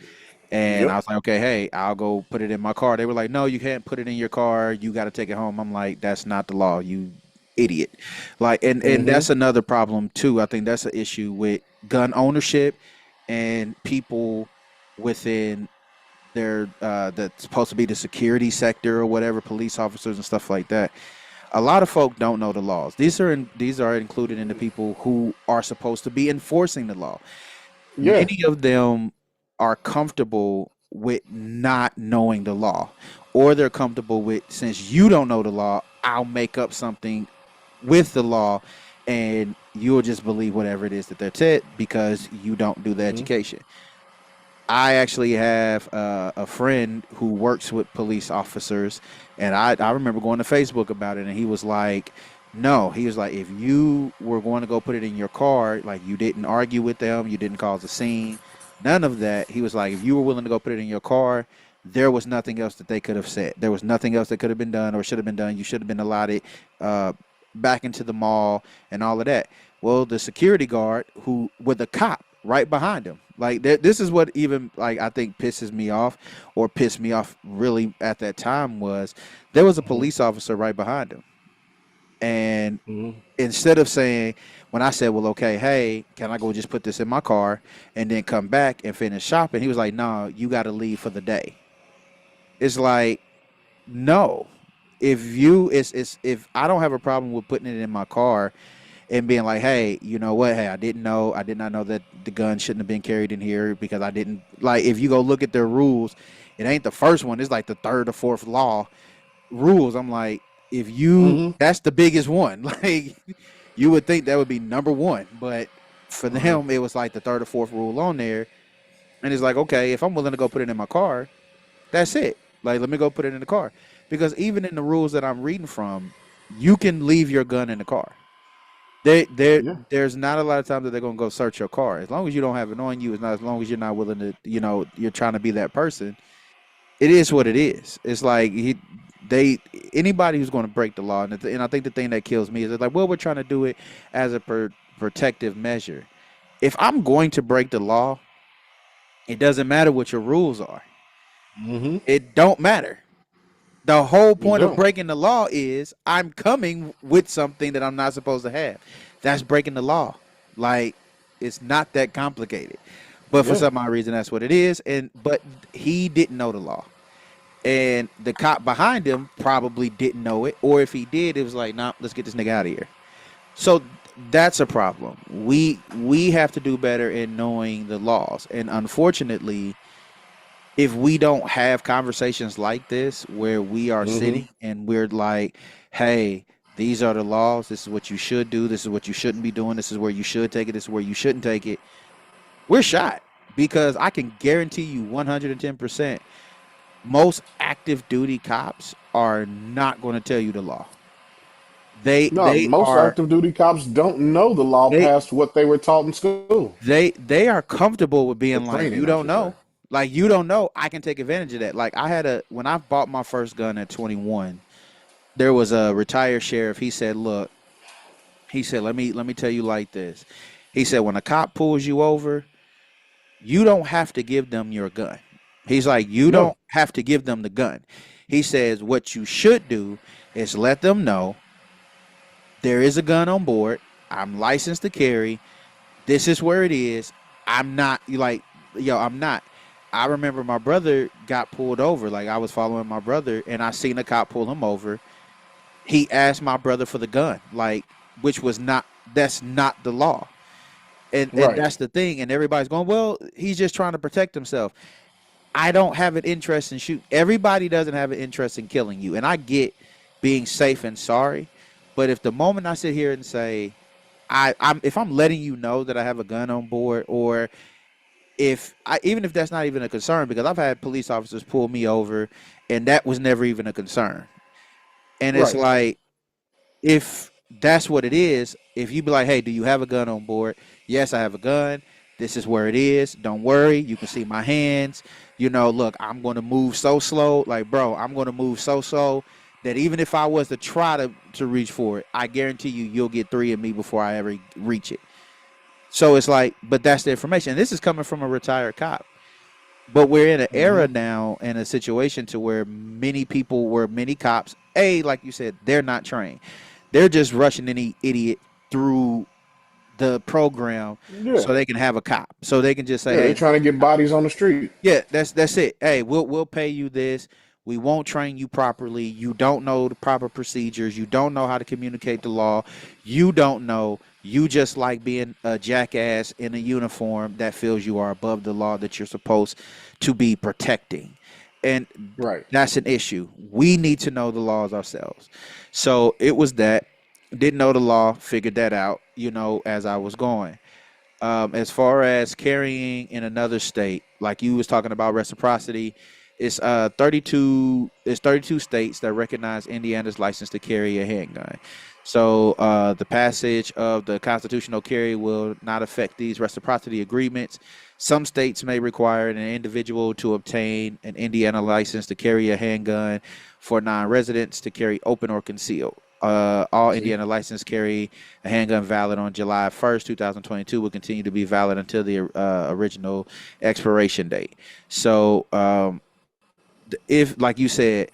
And I Yep. was like, "Okay, hey, I'll go put it in my car." They were like, "No, you can't put it in your car. You got to take it home." I'm like, "That's not the law, you idiot!" Like, and Mm-hmm. that's another problem too. I think that's an issue with gun ownership and people within they're that's supposed to be the security sector or whatever, police officers and stuff like that. A lot of folk don't know the laws. These are included in the people who are supposed to be enforcing the law. Yeah. Many of them are comfortable with not knowing the law, or they're comfortable with, since you don't know the law, I'll make up something with the law, and you'll just believe whatever it is that they're said because you don't do the Mm-hmm. education. I actually have a friend who works with police officers, and I remember going to Facebook about it, and he was like, "No," he was like, "If you were going to go put it in your car, like you didn't argue with them, you didn't cause a scene, none of that." He was like, "If you were willing to go put it in your car, there was nothing else that they could have said. There was nothing else that could have been done or should have been done. You should have been allotted uh, back into the mall and all of that." Well, the security guard who with a cop right behind him. Like this is what even like I think pisses me off or pissed me off really at that time was there was a Mm-hmm. police officer right behind him. And Mm-hmm. instead of saying when I said, "Well, okay, hey, can I go just put this in my car and then come back and finish shopping?" He was like, "No, you got to leave for the day." It's like, "No. If you it's if I don't have a problem with putting it in my car and being like, hey, you know what? Hey, I did not know that the gun shouldn't have been carried in here because I didn't like. If you go look at their rules, it ain't the first one. It's like the third or fourth law rules. I'm like, if you, Mm-hmm. that's the biggest one. Like, you would think that would be number one, but for Right. them, it was like the third or fourth rule on there. And it's like, okay, if I'm willing to go put it in my car, that's it. Like, let me go put it in the car because even in the rules that I'm reading from, you can leave your gun in the car. Yeah. There's not a lot of times that they're gonna go search your car. As long as you don't have it on you, it's not as long as you're not willing to, you're trying to be that person. It is what it is. It's like they, anybody who's going to break the law, and I think the thing that kills me is it's like, well, we're trying to do it as a protective measure. If I'm going to break the law, it doesn't matter what your rules are. Mm-hmm. It don't matter. The whole You point of don't. breaking the law is I'm coming with something that I'm not supposed to have. That's breaking the law. Like it's not that complicated. But for Yeah. some odd reason that's what it is. And but he didn't know the law. And the cop behind him probably didn't know it. Or if he did, it was like, nah, let's get this nigga out of here. So that's a problem. We have to do better in knowing the laws. And unfortunately, if we don't have conversations like this where we are Mm-hmm. sitting and we're like, hey, these are the laws, this is what you should do, this is what you shouldn't be doing, this is where you should take it, this is where you shouldn't take it, we're shot. Because I can guarantee you 110% most active duty cops are not going to tell you the law. They No, they most are active duty cops don't know the law they past what they were taught in school. they are comfortable with The being like, you training, I don't should say. know. Like you don't know, I can take advantage of that. Like I had a when I bought my first gun at 21, there was a retired sheriff. He said, "Look," he said, let me tell you like this." He said, "When a cop pulls you over, you don't have to give them your gun." He's like, "You No. don't have to give them the gun." He says, "What you should do is let them know there is a gun on board. I'm licensed to carry. This is where it is. I'm not like, yo, I'm not." I remember my brother got pulled over. Like I was following my brother and I seen a cop pull him over. He asked my brother for the gun, like, which was not, that's not the law. And Right. that's the thing. And everybody's going, well, he's just trying to protect himself. I don't have an interest in shoot. Everybody doesn't have an interest in killing you. And I get being safe and sorry. But if the moment I sit here and say, I'm if I'm letting you know that I have a gun on board, or if I even if that's not even a concern, because I've had police officers pull me over, and that was never even a concern. And it's Right. like, if that's what it is, if you be like, hey, do you have a gun on board? Yes, I have a gun. This is where it is. Don't worry. You can see my hands. Look, I'm going to move so slow. Like, bro, I'm going to move so slow that even if I was to try to reach for it, I guarantee you'll get three of me before I ever reach it. So it's like, but that's the information. And this is coming from a retired cop. But we're in an era Hmm. now, in a situation to where many cops, like you said, they're not trained. They're just rushing any idiot through the program Yeah. so they can have a cop. So they can just say, Yeah. They hey, trying to get bodies on the street. yeah, that's it. Hey, we'll pay you this. We won't train you properly. You don't know the proper procedures. You don't know how to communicate the law. You don't know. You just like being a jackass in a uniform that feels you are above the law that you're supposed to be protecting. And Right. that's an issue. We need to know the laws ourselves. So it was that. Didn't know the law, figured that out, as I was going. As far as carrying in another state, like you was talking about reciprocity, it's 32 states that recognize Indiana's license to carry a handgun. So the passage of the constitutional carry will not affect these reciprocity agreements. Some states may require an individual to obtain an Indiana license to carry a handgun for non-residents to carry open or concealed. All See. Indiana license carry a handgun valid on July 1st, 2022 will continue to be valid until the original expiration date. So, if, like you said,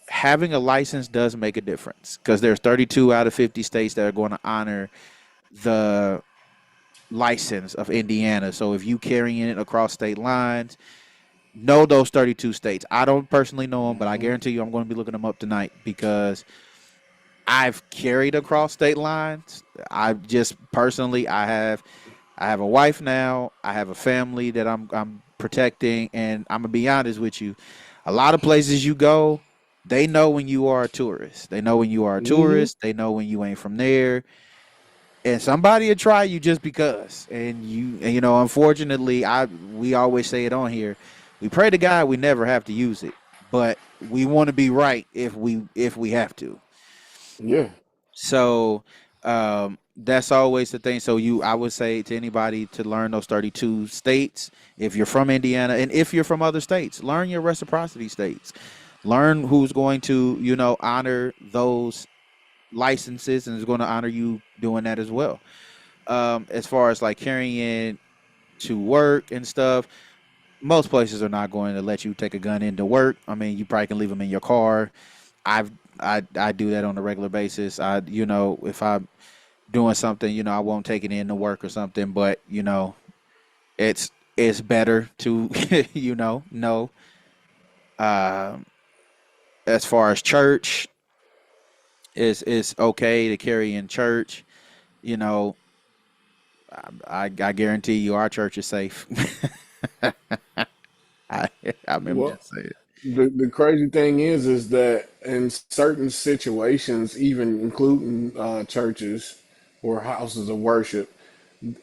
having a license does make a difference, because there's 32 out of 50 states that are going to honor the license of Indiana. So if you carrying it across state lines, know those 32 states. I don't personally know them, but I Hmm. guarantee you I'm going to be looking them up tonight, because I've carried across state lines. I just personally, I have a wife now. I have a family that I'm protecting, and I'm gonna be honest with you. A lot of places you go, they know when you are a tourist. They know when you are a Hmm. tourist. They know when you ain't from there. And somebody will try you just because. Unfortunately, I we always say it on here. We pray to God we never have to use it, but we want to be right if we have to. Yeah. So that's always the thing. So I would say to anybody to learn those 32 states. If you're from Indiana, and if you're from other states, learn your reciprocity states. Learn who's going to, honor those licenses and is going to honor you doing that as well. As far as like carrying to work and stuff, most places are not going to let you take a gun into work. I mean, you probably can leave them in your car. I've I do that on a regular basis. If I'm doing something, I won't take it into work or something. But it's better to know. Um, as far as church, it's okay to carry in church. You know, I guarantee you our church is safe. I I remember Well, just saying. the crazy thing is that in certain situations, even including churches or houses of worship,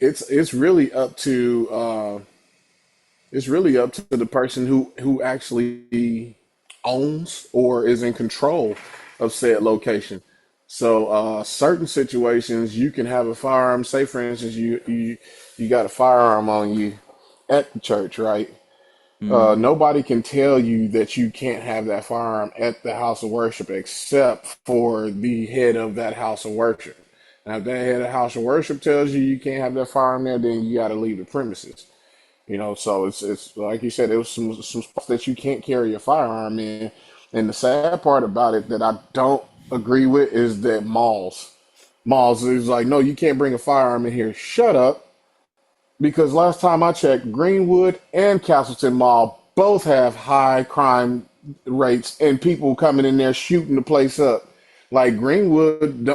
it's really up to the person who actually owns or is in control of said location. So certain situations you can have a firearm. Say for instance you got a firearm on you at the church, right? Hmm. Nobody can tell you that you can't have that firearm at the house of worship except for the head of that house of worship. Now, if that head of house of worship tells you you can't have that firearm there, then you got to leave the premises. So it's like you said, it was some spots that you can't carry a firearm in. And the sad part about it that I don't agree with is that malls is like, no, you can't bring a firearm in here. Shut up, because last time I checked, Greenwood and Castleton Mall both have high crime rates and people coming in there shooting the place up. Like Greenwood,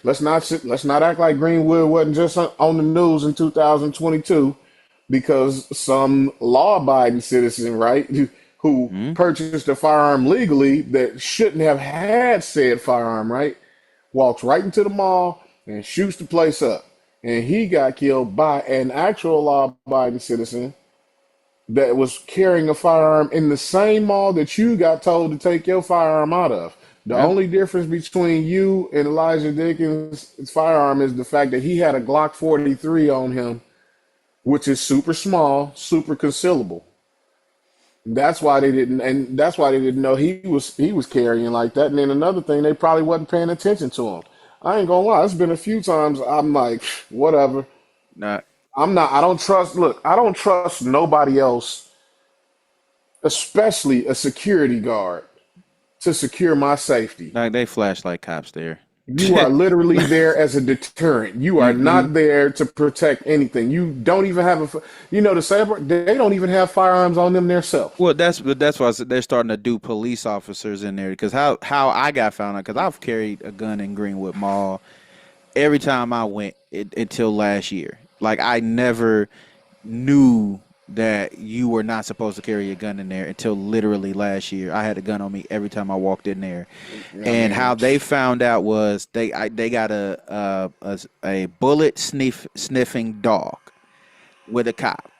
let's not act like Greenwood wasn't just on the news in 2022 because some law-abiding citizen, right, who Hmm. purchased a firearm legally that shouldn't have had said firearm, right, walks right into the mall and shoots the place up. and he got killed by an actual law-abiding citizen that was carrying a firearm in the same mall that you got told to take your firearm out of. The Yep. only difference between you and Elijah Dickens' firearm is the fact that he had a Glock 43 on him, which is super small, super concealable. That's why they didn't know he was carrying like that. And then another thing, they probably wasn't paying attention to him. I ain't gonna lie, it's been a few times I'm like, whatever. Not I don't trust. Look, I don't trust nobody else, especially a security guard, to secure my safety. like they flash like cops there. You are literally there as a deterrent. You are You not there to protect anything. You don't even have the cyber. They don't even have firearms on them themselves. Well, that's why I said they're starting to do police officers in there because how I got found out because I've carried a gun in Greenwood Mall every time I went until last year. Like I never knew that you were not supposed to carry a gun in there until literally last year. I had a gun on me every time I walked in there, I and how mean, they found out was they got a bullet sniffing dog with a cop,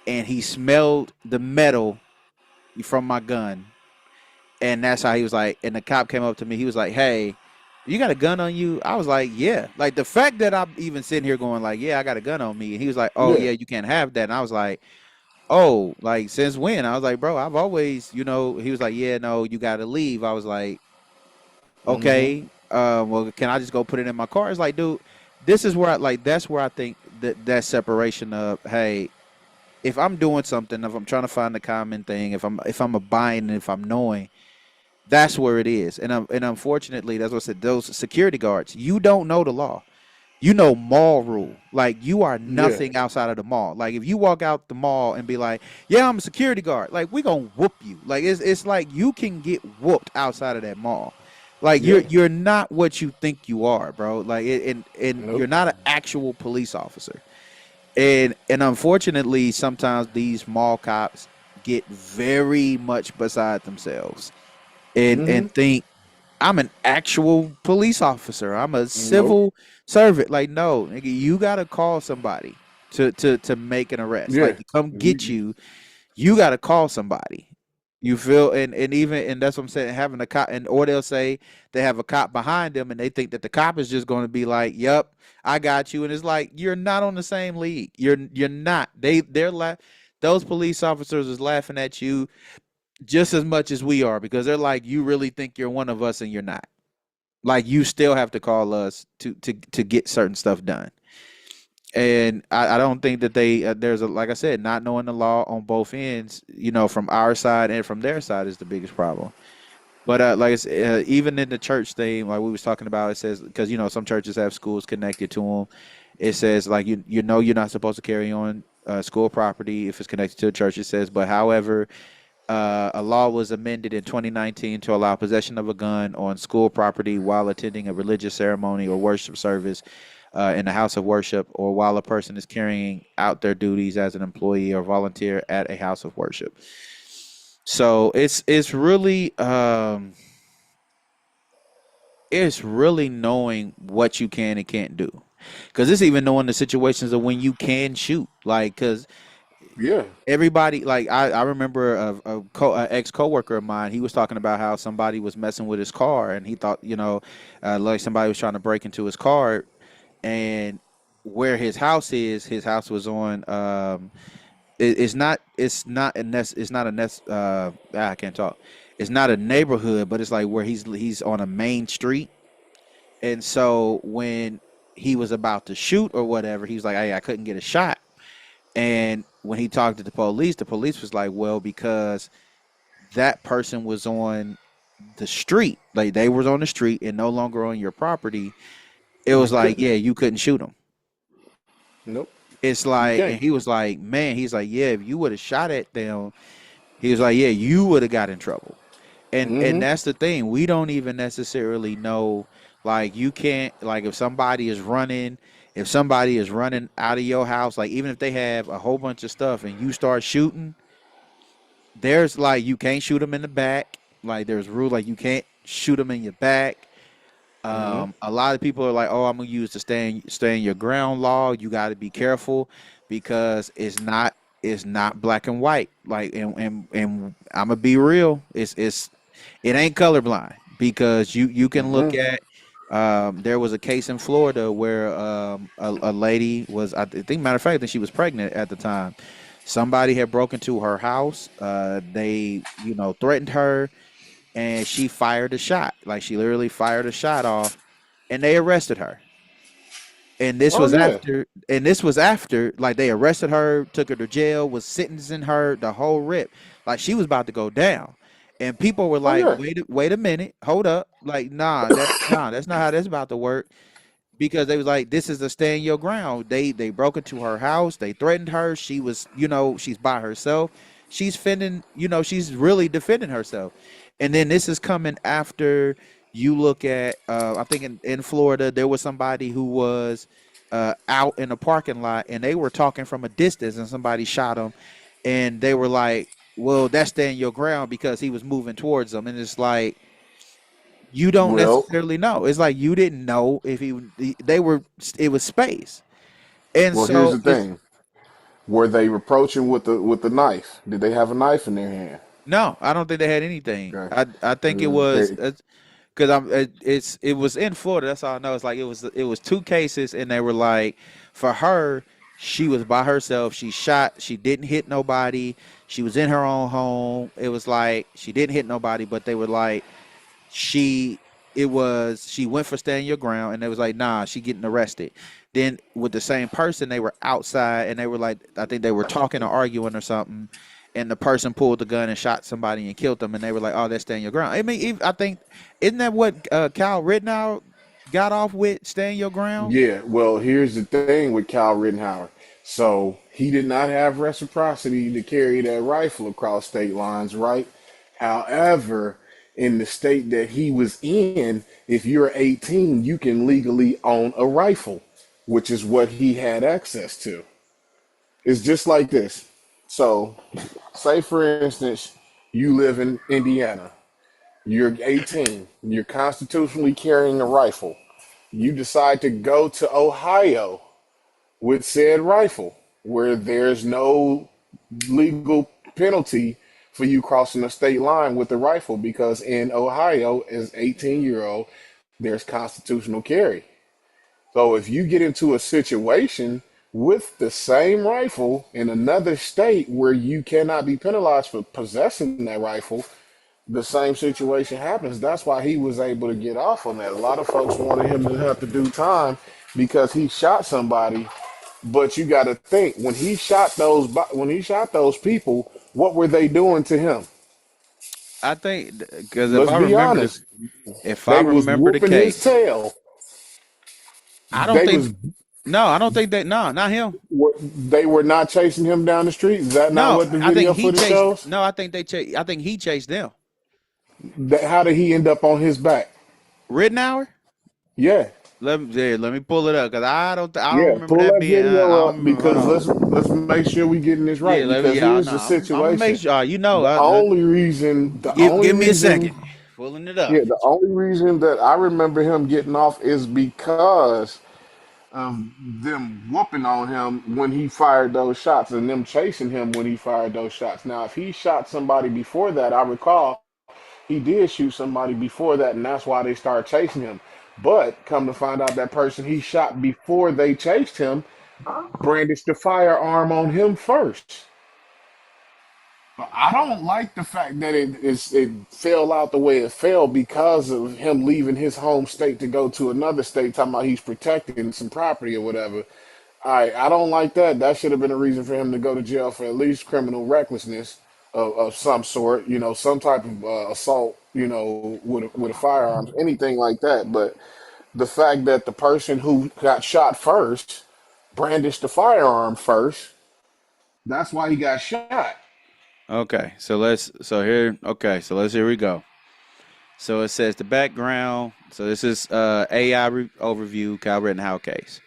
and he smelled the metal from my gun, and that's how he was like. And the cop came up to me. He was like, "Hey, you got a gun on you?" I was like, "Yeah." Like the fact that I'm even sitting here going like, "Yeah, I got a gun on me," and he was like, "Oh yeah. yeah, you can't have that." And I was like, "Oh, like since when?" I was like, "Bro, I've always, you know." He was like, "Yeah, no, you got to leave." I was like, Hmm. "Okay, well, can I just go put it in my car?" It's like, dude, this is where I like. That's where I think that separation of, hey, if I'm doing something, if I'm trying to find the common thing, if I'm abiding, if I'm knowing, that's where it is. And unfortunately, that's what I said. Those security guards, you don't know the law. You know mall rule. Like you are Yeah. nothing outside of the mall. Like if you walk out the mall and be like, "Yeah, I'm a security guard," like we gonna whoop you. Like it's like you can get whooped outside of that mall. Like Yeah. you're not what you think you are, bro. Like and you're Nope. not an actual police officer. And unfortunately, sometimes these mall cops get very much beside themselves and Hmm. think I'm an actual police officer. I'm a Nope. civil servant. Like, no, nigga, you gotta call somebody to make an arrest. Yeah. Like to come get You, you, you gotta call somebody. You feel and even and that's what I'm saying, having a cop and or they'll say they have a cop behind them and they think that the cop is just gonna be like, "Yep, I got you." And it's like you're not on the same league. You're not. Those police officers is laughing at you just as much as we are because they're like, you really think you're one of us and you're not. Like you still have to call us to get certain stuff done. And I don't think that there's a like I said, not knowing the law on both ends, from our side and from their side is the biggest problem. But like I said, even in the church thing, like we was talking about, it says because some churches have schools connected to them. It says like you're not supposed to carry on school property if it's connected to a church. It says, but however, a law was amended in 2019 to allow possession of a gun on school property while attending a religious ceremony or worship service in the house of worship, or while a person is carrying out their duties as an employee or volunteer at a house of worship. So it's really knowing what you can and can't do, because it's even knowing the situations of when you can shoot, like because yeah. everybody like I remember a ex coworker of mine. He was talking about how somebody was messing with his car, and he thought like somebody was trying to break into his car, and where his house was on it's not it's not a I can't talk. It's not a neighborhood, but it's like where he's on a main street, and so when he was about to shoot or whatever, he was like, "Hey, I couldn't get a shot." And when he talked to the police was like, well, because that person was on the street, like they was on the street and no longer on your property. It You was like, couldn't. yeah, you couldn't shoot them. Nope. It's You like, can't. and he was like, man, he's like, yeah, if you would have shot at them, he was like, yeah, you would have got in trouble. And Hmm. that's the thing. We don't even necessarily know, like you can't, like if somebody is running out of your house, like even if they have a whole bunch of stuff and you start shooting, there's like you can't shoot them in the back. Like there's rule like you can't shoot them in your back. Hmm. A lot of people are like, "Oh, I'm gonna use the stay in your ground law. You got to be careful because it's not black and white. Like, and I'm gonna be real. It ain't colorblind because you can look Hmm. at. There was a case in Florida where a lady was, I think, matter of fact, that she was pregnant at the time. Somebody had broken into her house. They, threatened her, and she fired a shot. Like, she literally fired a shot off, and they arrested her. Oh yeah. And this was after, like, they arrested her, took her to jail, was sentencing her, the whole rip. Like, she was about to go down. And people were Oh like, yeah. wait a minute, hold up. Like, nah, that's not how that's about to work, because they was like, this is a stand your ground. They broke into her house, they threatened her. She was, she's by herself. She's fending, she's really defending herself. And then this is coming after you look at, I think in Florida, there was somebody who was out in a parking lot, and they were talking from a distance, and somebody shot him, and they were like, well, that's stand your ground because he was moving towards them. And it's like, you don't Well, necessarily know. It's like you didn't know if they were, it was space. And well, here's so the it's, thing. Were they approaching with the knife? Did they have a knife in their hand? no, I don't think they had anything. Okay. I think it was, They, because it was in Florida. That's all I know. It's like it was two cases, and they were like, for her, she was by herself. She shot. She didn't hit nobody. She was in her own home. It was like she didn't hit nobody, but they were like, she she went for stand your ground, and they was like, nah, she getting arrested. Then with the same person, they were outside, and they were like, I think they were talking or arguing or something, and the person pulled the gun and shot somebody and killed them, and they were like, oh, that's stand your ground. I mean, I think, isn't that what Kyle Rittenhouse got off with, stand your ground? yeah, well, here's the thing with Kyle Rittenhour. So he did not have reciprocity to carry that rifle across state lines, right? However, in the state that he was in, if you're 18, you can legally own a rifle, which is what he had access to. It's just like this. So, say for instance, you live in Indiana. You're 18. You're constitutionally carrying a rifle. You decide to go to Ohio with said rifle, where there's no legal penalty for you crossing the state line with the rifle, because in Ohio, as 18-year-old, there's constitutional carry. So if you get into a situation with the same rifle in another state where you cannot be penalized for possessing that rifle, the same situation happens. That's why he was able to get off on that. A lot of folks wanted him to have to do time because he shot somebody, but you got to think, when he shot those people, what were they doing to him? I think because Let's be honest. if I They was remember the whooping his case, tail. I don't They think was no, I don't think that, no, not him. they were not chasing him down the street. Is that not No, what the I think video he footage chased. shows? No, I think I think he chased them. How did he end up on his back? Rittenhour. Yeah. Let me pull it up because I don't Yeah, remember pull that that being. I video don't up remember. Hold because on. let's make sure we getting this Yeah, right. Because yeah. here's No, the I'm gonna make situation. sure. The only reason, the only Give me a reason, second. Pulling it up. yeah, the only reason that I remember him getting off is because of them whooping on him when he fired those shots and them chasing him when he fired those shots. Now, if he shot somebody before that, I recall he did shoot somebody before that, and that's why they started chasing him. But come to find out, that person he shot before they chased him brandished the firearm on him first. I don't like the fact that it fell out the way it fell because of him leaving his home state to go to another state, talking about he's protecting some property or whatever. I don't like that. That should have been a reason for him to go to jail for at least criminal recklessness of some sort, some type of assault, with a firearm, anything like that. But the fact that the person who got shot first brandished the firearm first, that's why he got shot. Okay, so here we go. So it says the background. So this is AI overview, Kyle Rittenhouse case.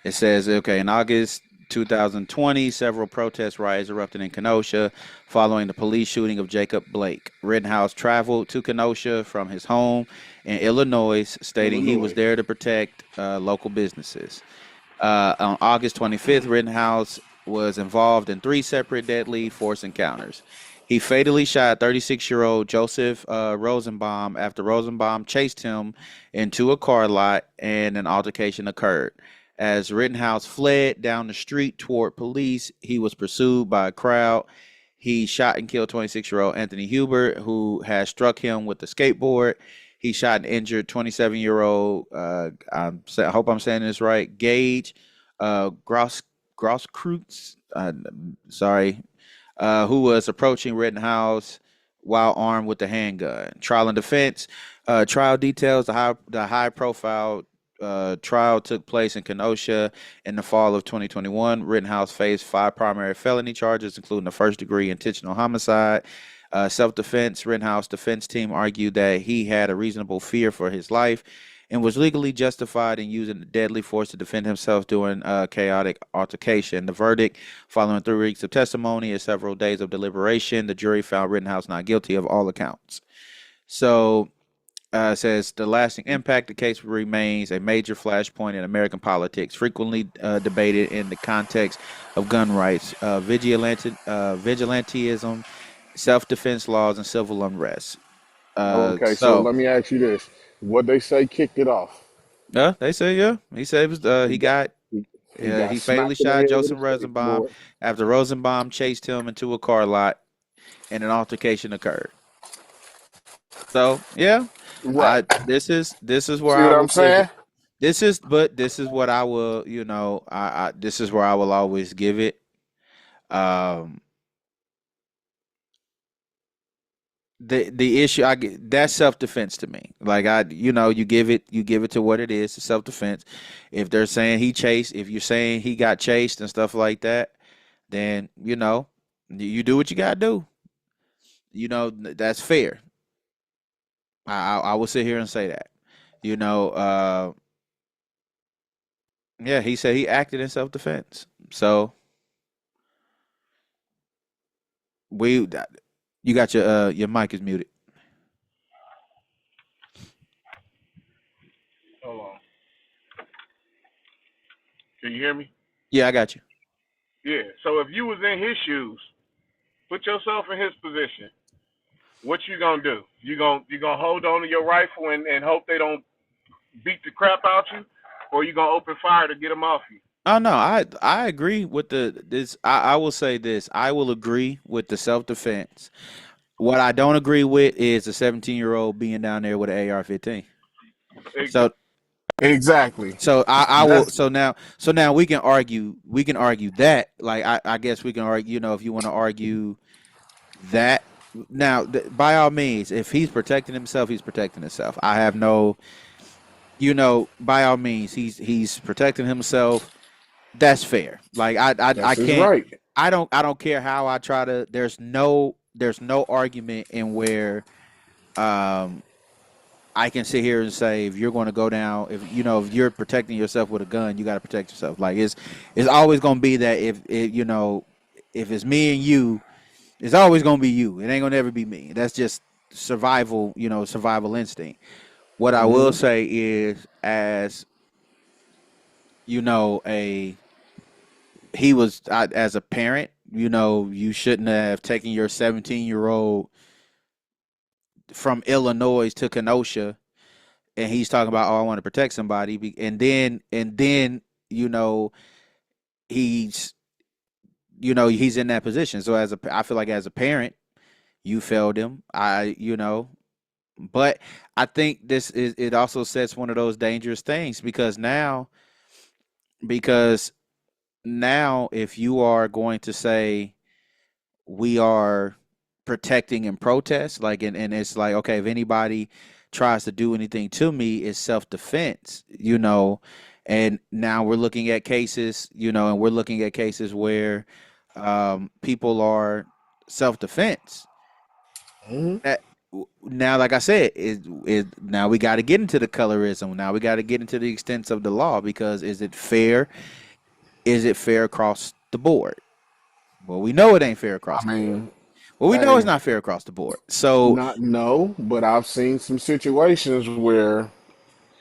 It says, okay, in August 2020, several protest riots erupted in Kenosha following the police shooting of Jacob Blake. Rittenhouse traveled to Kenosha from his home in Illinois, stating he was Illinois. there to protect local businesses. On August 25th, Rittenhouse was involved in three separate deadly force encounters. He fatally shot 36-year-old Joseph Rosenbaum after Rosenbaum chased him into a car lot and an altercation occurred. As Rittenhouse fled down the street toward police, he was pursued by a crowd. He shot and killed 26-year-old Anthony Hubert, who had struck him with a skateboard. He shot and injured 27-year-old, I hope I'm saying this right, Gage Grosskreutz, sorry, who was approaching Rittenhouse while armed with a handgun. Trial and defense. Trial details. The high profile trial took place in Kenosha in the fall of 2021. Rittenhouse faced 5 primary felony charges, including a first-degree intentional homicide. Self-defense. Rittenhouse defense team argued that he had a reasonable fear for his life and was legally justified in using deadly force to defend himself during a chaotic altercation. The verdict, following 3 weeks of testimony and several days of deliberation, the jury found Rittenhouse not guilty of all accounts. So, says the lasting impact, the case remains a major flashpoint in American politics, frequently debated in the context of gun rights, vigilantism, self-defense laws, and civil unrest. Okay, so So, let me ask you this: what they say kicked it off? they say, yeah, he said it was, He he got got he got he fatally smacked in the shot head with a Joseph Rosenbaum skateboard. after Rosenbaum chased him into a car lot and an altercation occurred. So yeah, Right. this is where See I what will I'm give it. saying? This is what I will, I this is where I will always give it. Um, the issue I get, that's self defense to me. Like you give it to what it is, self defense. If they're saying he chased, if you're saying he got chased and stuff like that, then you do what you gotta do. That's fair. I will sit here and say that. You know, yeah, he said he acted in self defense. So we, you got your mic is muted. Hold on. Can you hear me? Yeah, I got you. Yeah. So if you was in his shoes, put yourself in his position. What you gonna do? You gonna hold on to your rifle and hope they don't beat the crap out you, or you gonna open fire to get them off you? Oh no, I agree with this. I will say this. I will agree with the self defense. What I don't agree with is a 17-year-old being down there with an AR-15. So Exactly. I will That's so now we can argue that, like I guess we can argue, if you want to argue that. Now, by all means, if he's protecting himself, he's protecting himself. I have no, by all means, he's protecting himself. That's fair. Like I his can't. right. I don't care how I try to. There's no argument in where um I can sit here and say, if you're going to go down, if you're protecting yourself with a gun, you got to protect yourself. Like it's always going to be that if it's me and you, it's always going to be you. It ain't going to ever be me. That's just survival, survival instinct. What I will Hmm. say is, as a he was as a parent, you shouldn't have taken your 17-year-old from Illinois to Kenosha, and he's talking about, oh, I want to protect somebody, and then you know he's he's in that position. So I feel like as a parent, you failed him. But I think it also sets one of those dangerous things, because now if you are going to say we are protecting and protest, like, and it's like, okay, if anybody tries to do anything to me, it's self-defense, and now we're looking at cases, and we're looking at cases where people are self-defense. Hmm. That Now, like I said, is now we got to get into the colorism. Now we got to get into the extents of the law, because is it fair? is it fair across the board? Well, we know it ain't fair across I the board. mean, Well, we know it's hey, not fair across the board. So, not no, but I've seen some situations where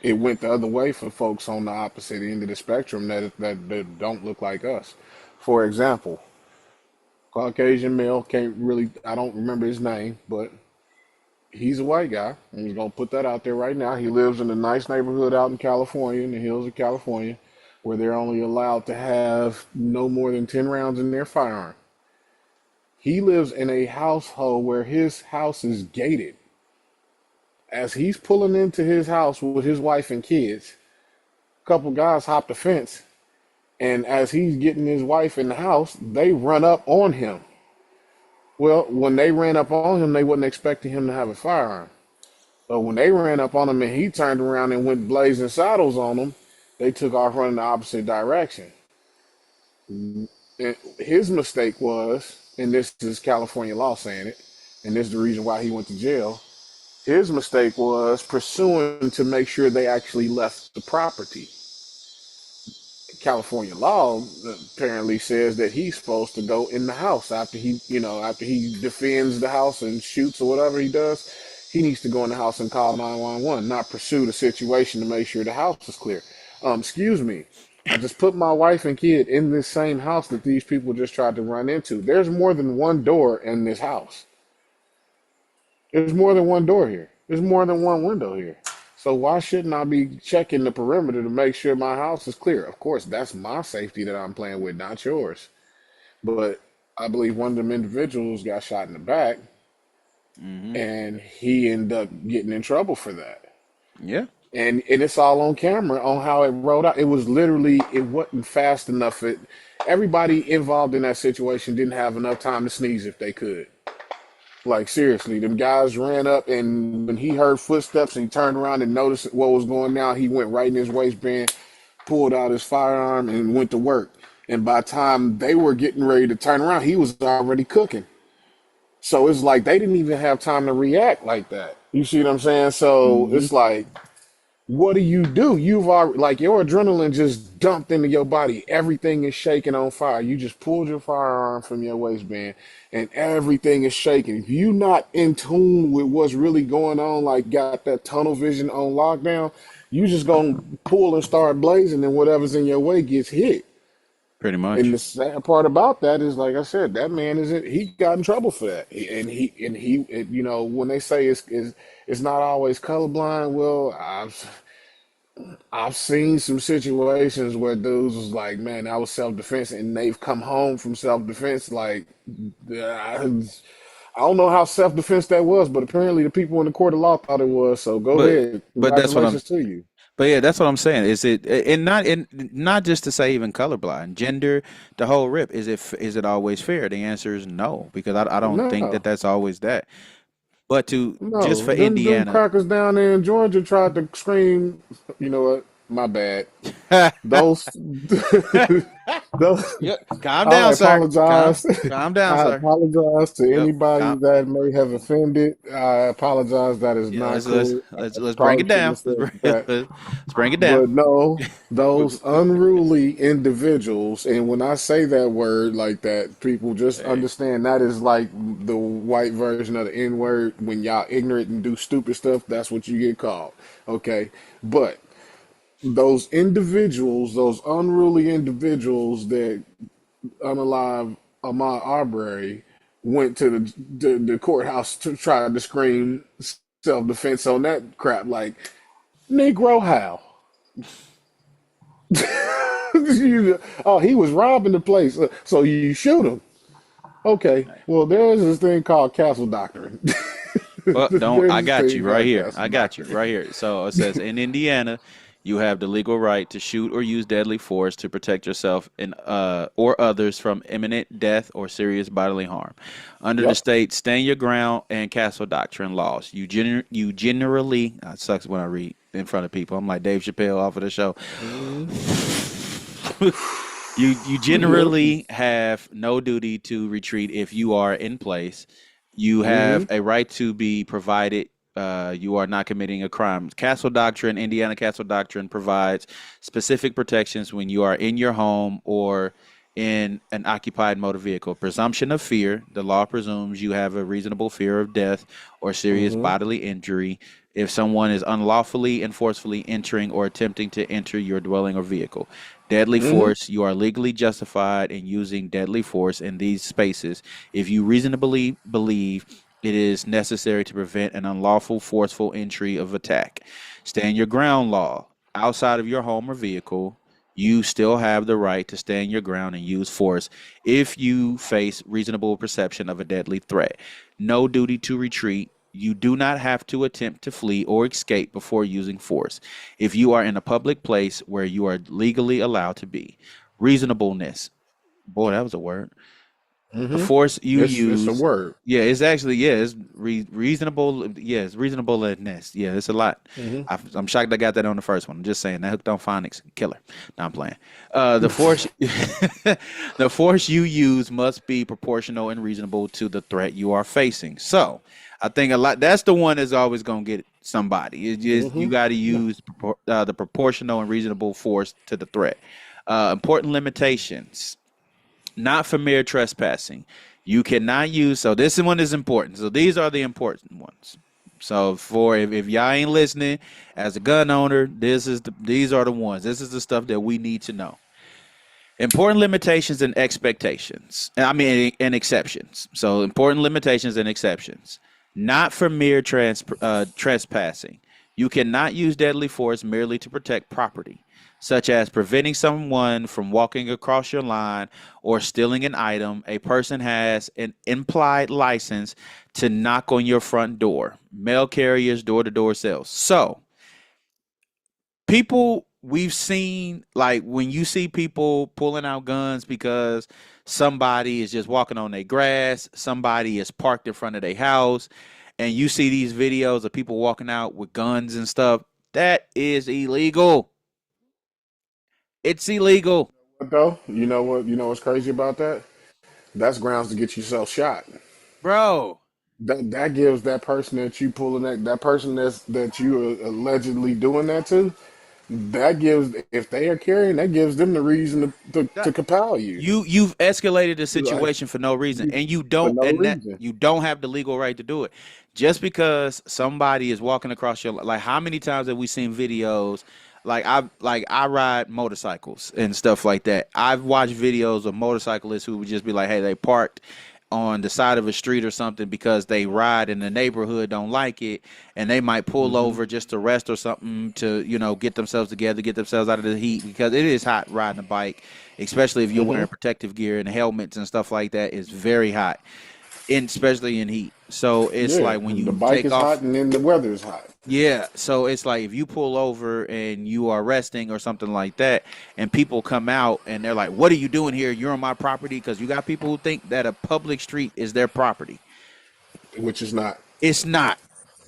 it went the other way for folks on the opposite end of the spectrum that don't look like us. For example, Caucasian male can't really I don't remember his name, but he's a white guy. I'm just gonna put that out there right now. He lives in a nice neighborhood out in California, in the hills of California, where they're only allowed to have no more than 10 rounds in their firearm. He lives in a household where his house is gated. As he's pulling into his house with his wife and kids, a couple guys hop the fence, and as he's getting his wife in the house, they run up on him. Well, when they ran up on him, they wasn't expecting him to have a firearm. So when they ran up on him and he turned around and went blazing saddles on them, they took off running the opposite direction. And his mistake was, and this is California law saying it, and this is the reason why he went to jail. His mistake was pursuing to make sure they actually left the property. California law apparently says that he's supposed to go in the house after after he defends the house and shoots or whatever he does. He needs to go in the house and call 911, not pursue the situation to make sure the house is clear. Excuse me. I just put my wife and kid in this same house that these people just tried to run into. There's more than one door in this house. There's more than one door here. There's more than one window here. So why shouldn't I be checking the perimeter to make sure my house is clear? Of course, that's my safety that I'm playing with, not yours. But I believe one of them individuals got shot in the back, hmm and he ended up getting in trouble for that. yeah, And it's all on camera on how it rolled out. It was literally it wasn't fast enough. Everybody involved in that situation didn't have enough time to sneeze if they could. Like seriously, them guys ran up, and when he heard footsteps and he turned around and noticed what was going down, he went right in his waistband, pulled out his firearm, and went to work. And by the time they were getting ready to turn around, he was already cooking. So it's like they didn't even have time to react like that. You see what I'm saying? So hmm it's like what do? You've already like your adrenaline just dumped into your body. Everything is shaking on fire. You just pulled your firearm from your waistband and everything is shaking. If you not in tune with what's really going on, like got that tunnel vision on lockdown, you just gonna pull and start blazing and whatever's in your way gets hit. pretty And much. the sad part about that is, like I said, that man isn't. He got in trouble for that, when they say it's not always colorblind. Well, I've seen some situations where dudes was like, man, that was self defense, and they've come home from self defense. Like, I don't know how self defense that was, but apparently the people in the court of law thought it was. So go But ahead. but that's what I'm. Congratulations to you. But yeah, that's what I'm saying. Is it and not just to say even colorblind, gender, the whole rip. Is it always fair? The answer is no, because I don't think that No, that's always that. But to just no. for Them Indiana, crackers down there in Georgia tried to scream. You know what? My bad. Those, those. yep, calm I down, sir. Calm apologize. calm down, I sir. apologize to Yep, anybody calm. that may have offended. I apologize. That is Yeah, not let's cool. I let's bring probably it shouldn't down. have said that. Let's bring it down. But no, those unruly individuals, and when I say that word like that, people just Hey, understand that is like the white version of the N word. When y'all ignorant and do stupid stuff, that's what you get called. Okay. But those individuals, those unruly individuals that unalive Ahmaud Arbery went to the courthouse to try to scream self defense on that crap. Like, Negro, how? Oh, he was robbing the place, so you shoot him. Okay, well, there's this thing called castle doctrine. well, don't There's I this got thing you right called here. castle I got you doctrine. right here. So it says in Indiana, you have the legal right to shoot or use deadly force to protect yourself and or others from imminent death or serious bodily harm. Under the Yep. state stand your ground and castle doctrine laws, you generally it sucks when I read in front of people. I'm like Dave Chappelle off of the show. Mhm. You Yep. generally have no duty to retreat if you are in place. You Hmm. have a right to be provided. you are not committing a crime. Castle Doctrine, Indiana Castle Doctrine provides specific protections when you are in your home or in an occupied motor vehicle. Presumption of fear. The law presumes you have a reasonable fear of death or serious Mm-hmm. bodily injury if someone is unlawfully and forcefully entering or attempting to enter your dwelling or vehicle. Deadly Mm-hmm. force. You are legally justified in using deadly force in these spaces if you reasonably believe it is necessary to prevent an unlawful, forceful entry of attack. Stand your ground law. Outside of your home or vehicle, you still have the right to stand your ground and use force if you face reasonable perception of a deadly threat. No duty to retreat. You do not have to attempt to flee or escape before using force if you are in a public place where you are legally allowed to be. Reasonableness. Boy, that was a word. The Mm-hmm. force you It's a use. word. Yeah, it's actually, yeah, it's reasonable. Yeah, it's reasonableness. Yeah, it's a lot. Mm-hmm. I'm shocked I got that on the first one. I'm just saying that hooked on phonics killer. No, I'm playing. The force, the force you use must be proportional and reasonable to the threat you are facing. So, I think a lot. That's the one that's always gonna get somebody. It's just you Mm-hmm. got to Yeah. use the proportional and reasonable force to the threat. Important limitations. Not for mere trespassing. You cannot use, so this one is important. So these are the important ones. So for if y'all ain't listening, as a gun owner, these are the ones. This is the stuff that we need to know. Important limitations and expectations. I mean, and exceptions. So important limitations and exceptions. Not for mere trespassing. You cannot use deadly force merely to protect property, such as preventing someone from walking across your line or stealing an item. A person has an implied license to knock on your front door. Mail carriers, door to door sales. So, people we've seen, like when you see people pulling out guns because somebody is just walking on their grass, somebody is parked in front of their house, and you see these videos of people walking out with guns and stuff. That is illegal. It's illegal, But though, you know what? You know what's crazy about that? That's grounds to get yourself shot. bro. That gives that person that you pulling that person that you are allegedly doing that to. That gives, if they are carrying, that gives them the reason to That compel you. you've escalated the Like situation for no reason, and for no reason. you don't have the legal right to do it. Just because somebody is walking across your, like, how many times have we seen videos? I ride motorcycles and stuff like that. I've watched videos of motorcyclists who would just be like, hey, they parked on the side of a street or something because they ride in the neighborhood don't like it, and they might pull Hmm. over just to rest or something to get themselves together, get themselves out of the heat, because it is hot riding a bike, especially if you're Hmm. wearing protective gear and helmets and stuff like that. It's very hot, especially in heat. So it's Yeah, like when the you bike take is hot off. and then the weather is hot. Yeah, so it's like if you pull over and you are resting or something like that, and people come out and they're like, "What are you doing here? You're on my property." Because you got people who think that a public street is their property. Which is not. It's not.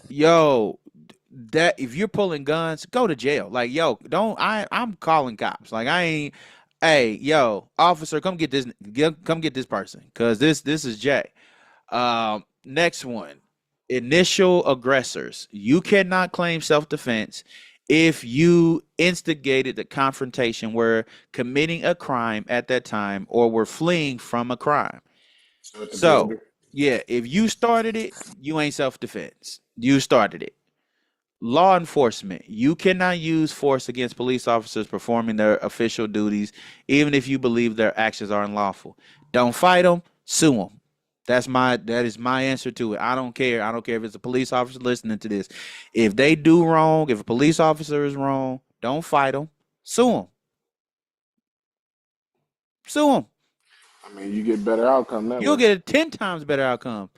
Yo, that if you're pulling guns, go to jail. Like, yo, don't. I'm calling cops. Like, I ain't. Hey, yo, officer, come get this person, cause this is Jay. Next one, initial aggressors. You cannot claim self defense if you instigated the confrontation, were committing a crime at that time, or were fleeing from a crime. So at the So, builder. yeah, if you started it, you ain't self defense. You started it. Law enforcement. You cannot use force against police officers performing their official duties, even if you believe their actions are unlawful. Don't fight them, sue them. That is my answer to it. I don't care. I don't care if it's a police officer listening to this. If they do wrong, if a police officer is wrong, don't fight them, sue them, sue them. I mean, you get better outcome that You'll way. get a 10 times better outcome.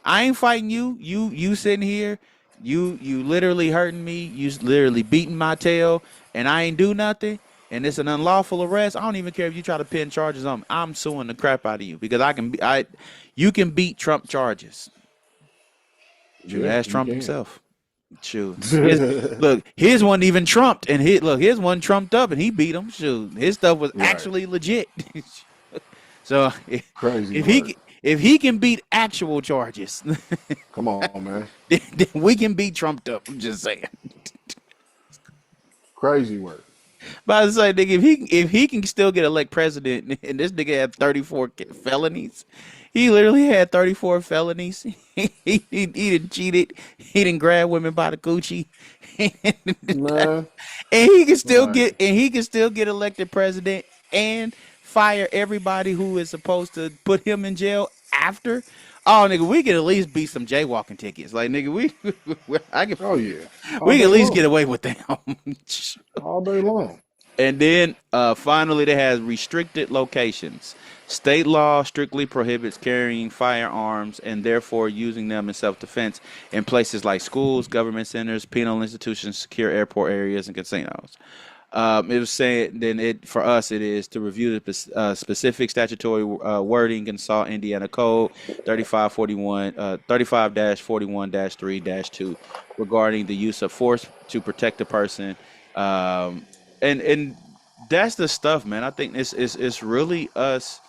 I ain't fighting you. You sitting here. You literally hurting me. You literally beating my tail, and I ain't do nothing. And it's an unlawful arrest. I don't even care if you try to pin charges on me. I'm suing the crap out of you because you can beat Trump charges. Shoot, Yeah, ask you Trump can. himself. Shoot, his wasn't even trumped, and his one trumped up, and he beat him. Shoot, his stuff was Right. actually legit. So Crazy if he work. if he can beat actual charges, Come on, man. then we can beat trumped up. I'm just saying. Crazy work. But I was like, nigga, if he can still get elected president, and this nigga had 34 felonies, he literally had 34 felonies. He done cheated. He didn't grab women by the coochie, Man, and he can still like, get elected president and fire everybody who is supposed to put him in jail after. Oh, nigga, we can at least beat some jaywalking tickets. Like, nigga, I can, oh yeah, all we can day at least get long, away with them. all day long. And then finally, they has restricted locations. State law strictly prohibits carrying firearms and therefore using them in self-defense in places like schools, government centers, penal institutions, secure airport areas, and casinos. It was saying then it for us it is to review the specific statutory wording, consult Indiana Code 35-41-3-2 regarding the use of force to protect a person. Um, and that's the stuff, man. I think it's really us.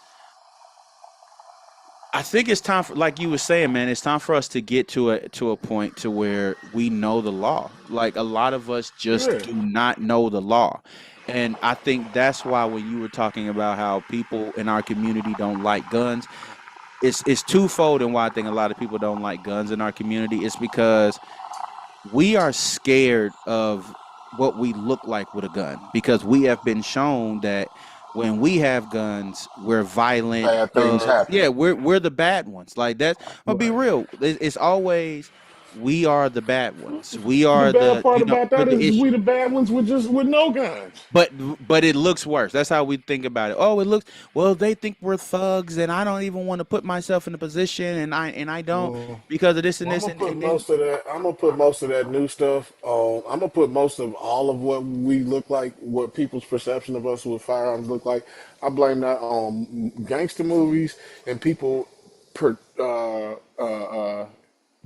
I think it's time for, like you were saying, man. It's time for us to get to a point to where we know the law. Like a lot of us just Yeah, do not know the law, and I think that's why when you were talking about how people in our community don't like guns, it's twofold. And why I think a lot of people don't like guns in our community is because we are scared of what we look like with a gun because we have been shown that when we have guns, we're violent bad things thugs. happen. Yeah, we're the bad ones. Like that. I'll be Right. real. It's always we are the bad ones. We The are bad the part about we're that the is we issue. the bad ones with just with no guns. But but it looks worse. That's how we think about it. Oh, it looks well. They think we're thugs, and I don't even want to put myself in a position, and I don't Well, because of this and well, I'm this, gonna put and then most of that. I'm gonna put most of that new stuff on. I'm gonna put most of all of what we look like, what people's perception of us with firearms look like. I blame that on gangster movies and people per,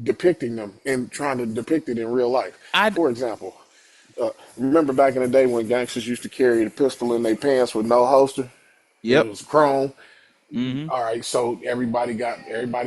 depicting them and trying to depict it in real life. I For example, remember back in the day when gangsters used to carry the pistol in their pants with no holster? It yep. was chrome. Hmm. All right, so everybody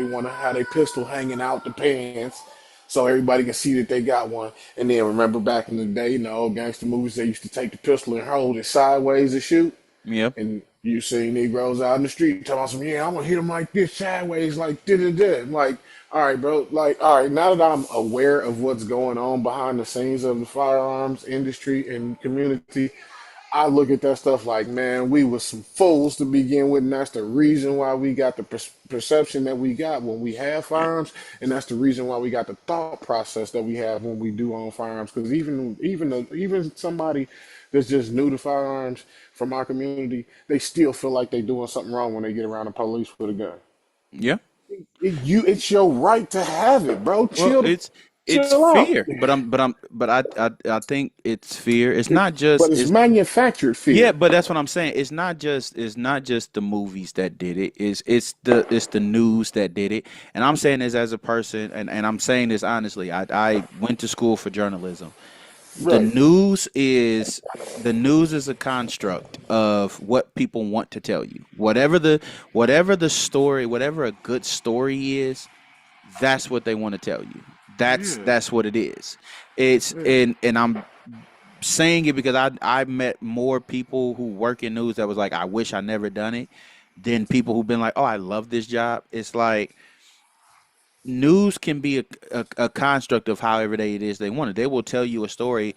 want to have their pistol hanging out the pants, so everybody can see that they got one. And then remember back in the day, in the old gangster movies, they used to take the pistol and hold it sideways and shoot. Yep. And you see Negroes out in the street talking about some, yeah, I'm gonna hit them like this sideways, like da da da. I'm like, all right, bro, like, all right, now that I'm aware of what's going on behind the scenes of the firearms industry and community, I look at that stuff like, man, we was some fools to begin with, and that's the reason why we got the perception that we got when we have firearms, and that's the reason why we got the thought process that we have when we do own firearms. Because even somebody that's just new to firearms from our community, they still feel like they doing something wrong when they get around the police with a gun. Yeah. It's your right to have it, bro. Well, it's Chill out. fear, but I think it's fear. It's It, not just but it's it's manufactured yeah, fear. but that's what I'm saying. It's not just the movies that did it. It's the news that did it. And I'm saying this as a person, and I'm saying this honestly. I went to school for journalism. The Right. news is the news is a construct of what people want to tell you. Whatever the story, whatever a good story is, that's what they want to tell you. That's Yeah. that's what it is. It's Yeah. and I'm saying it because I met more people who work in news that was like I wish I never done it than people who've been like, oh, I love this job. It's like news can be a construct of however it is they want it. They will tell you a story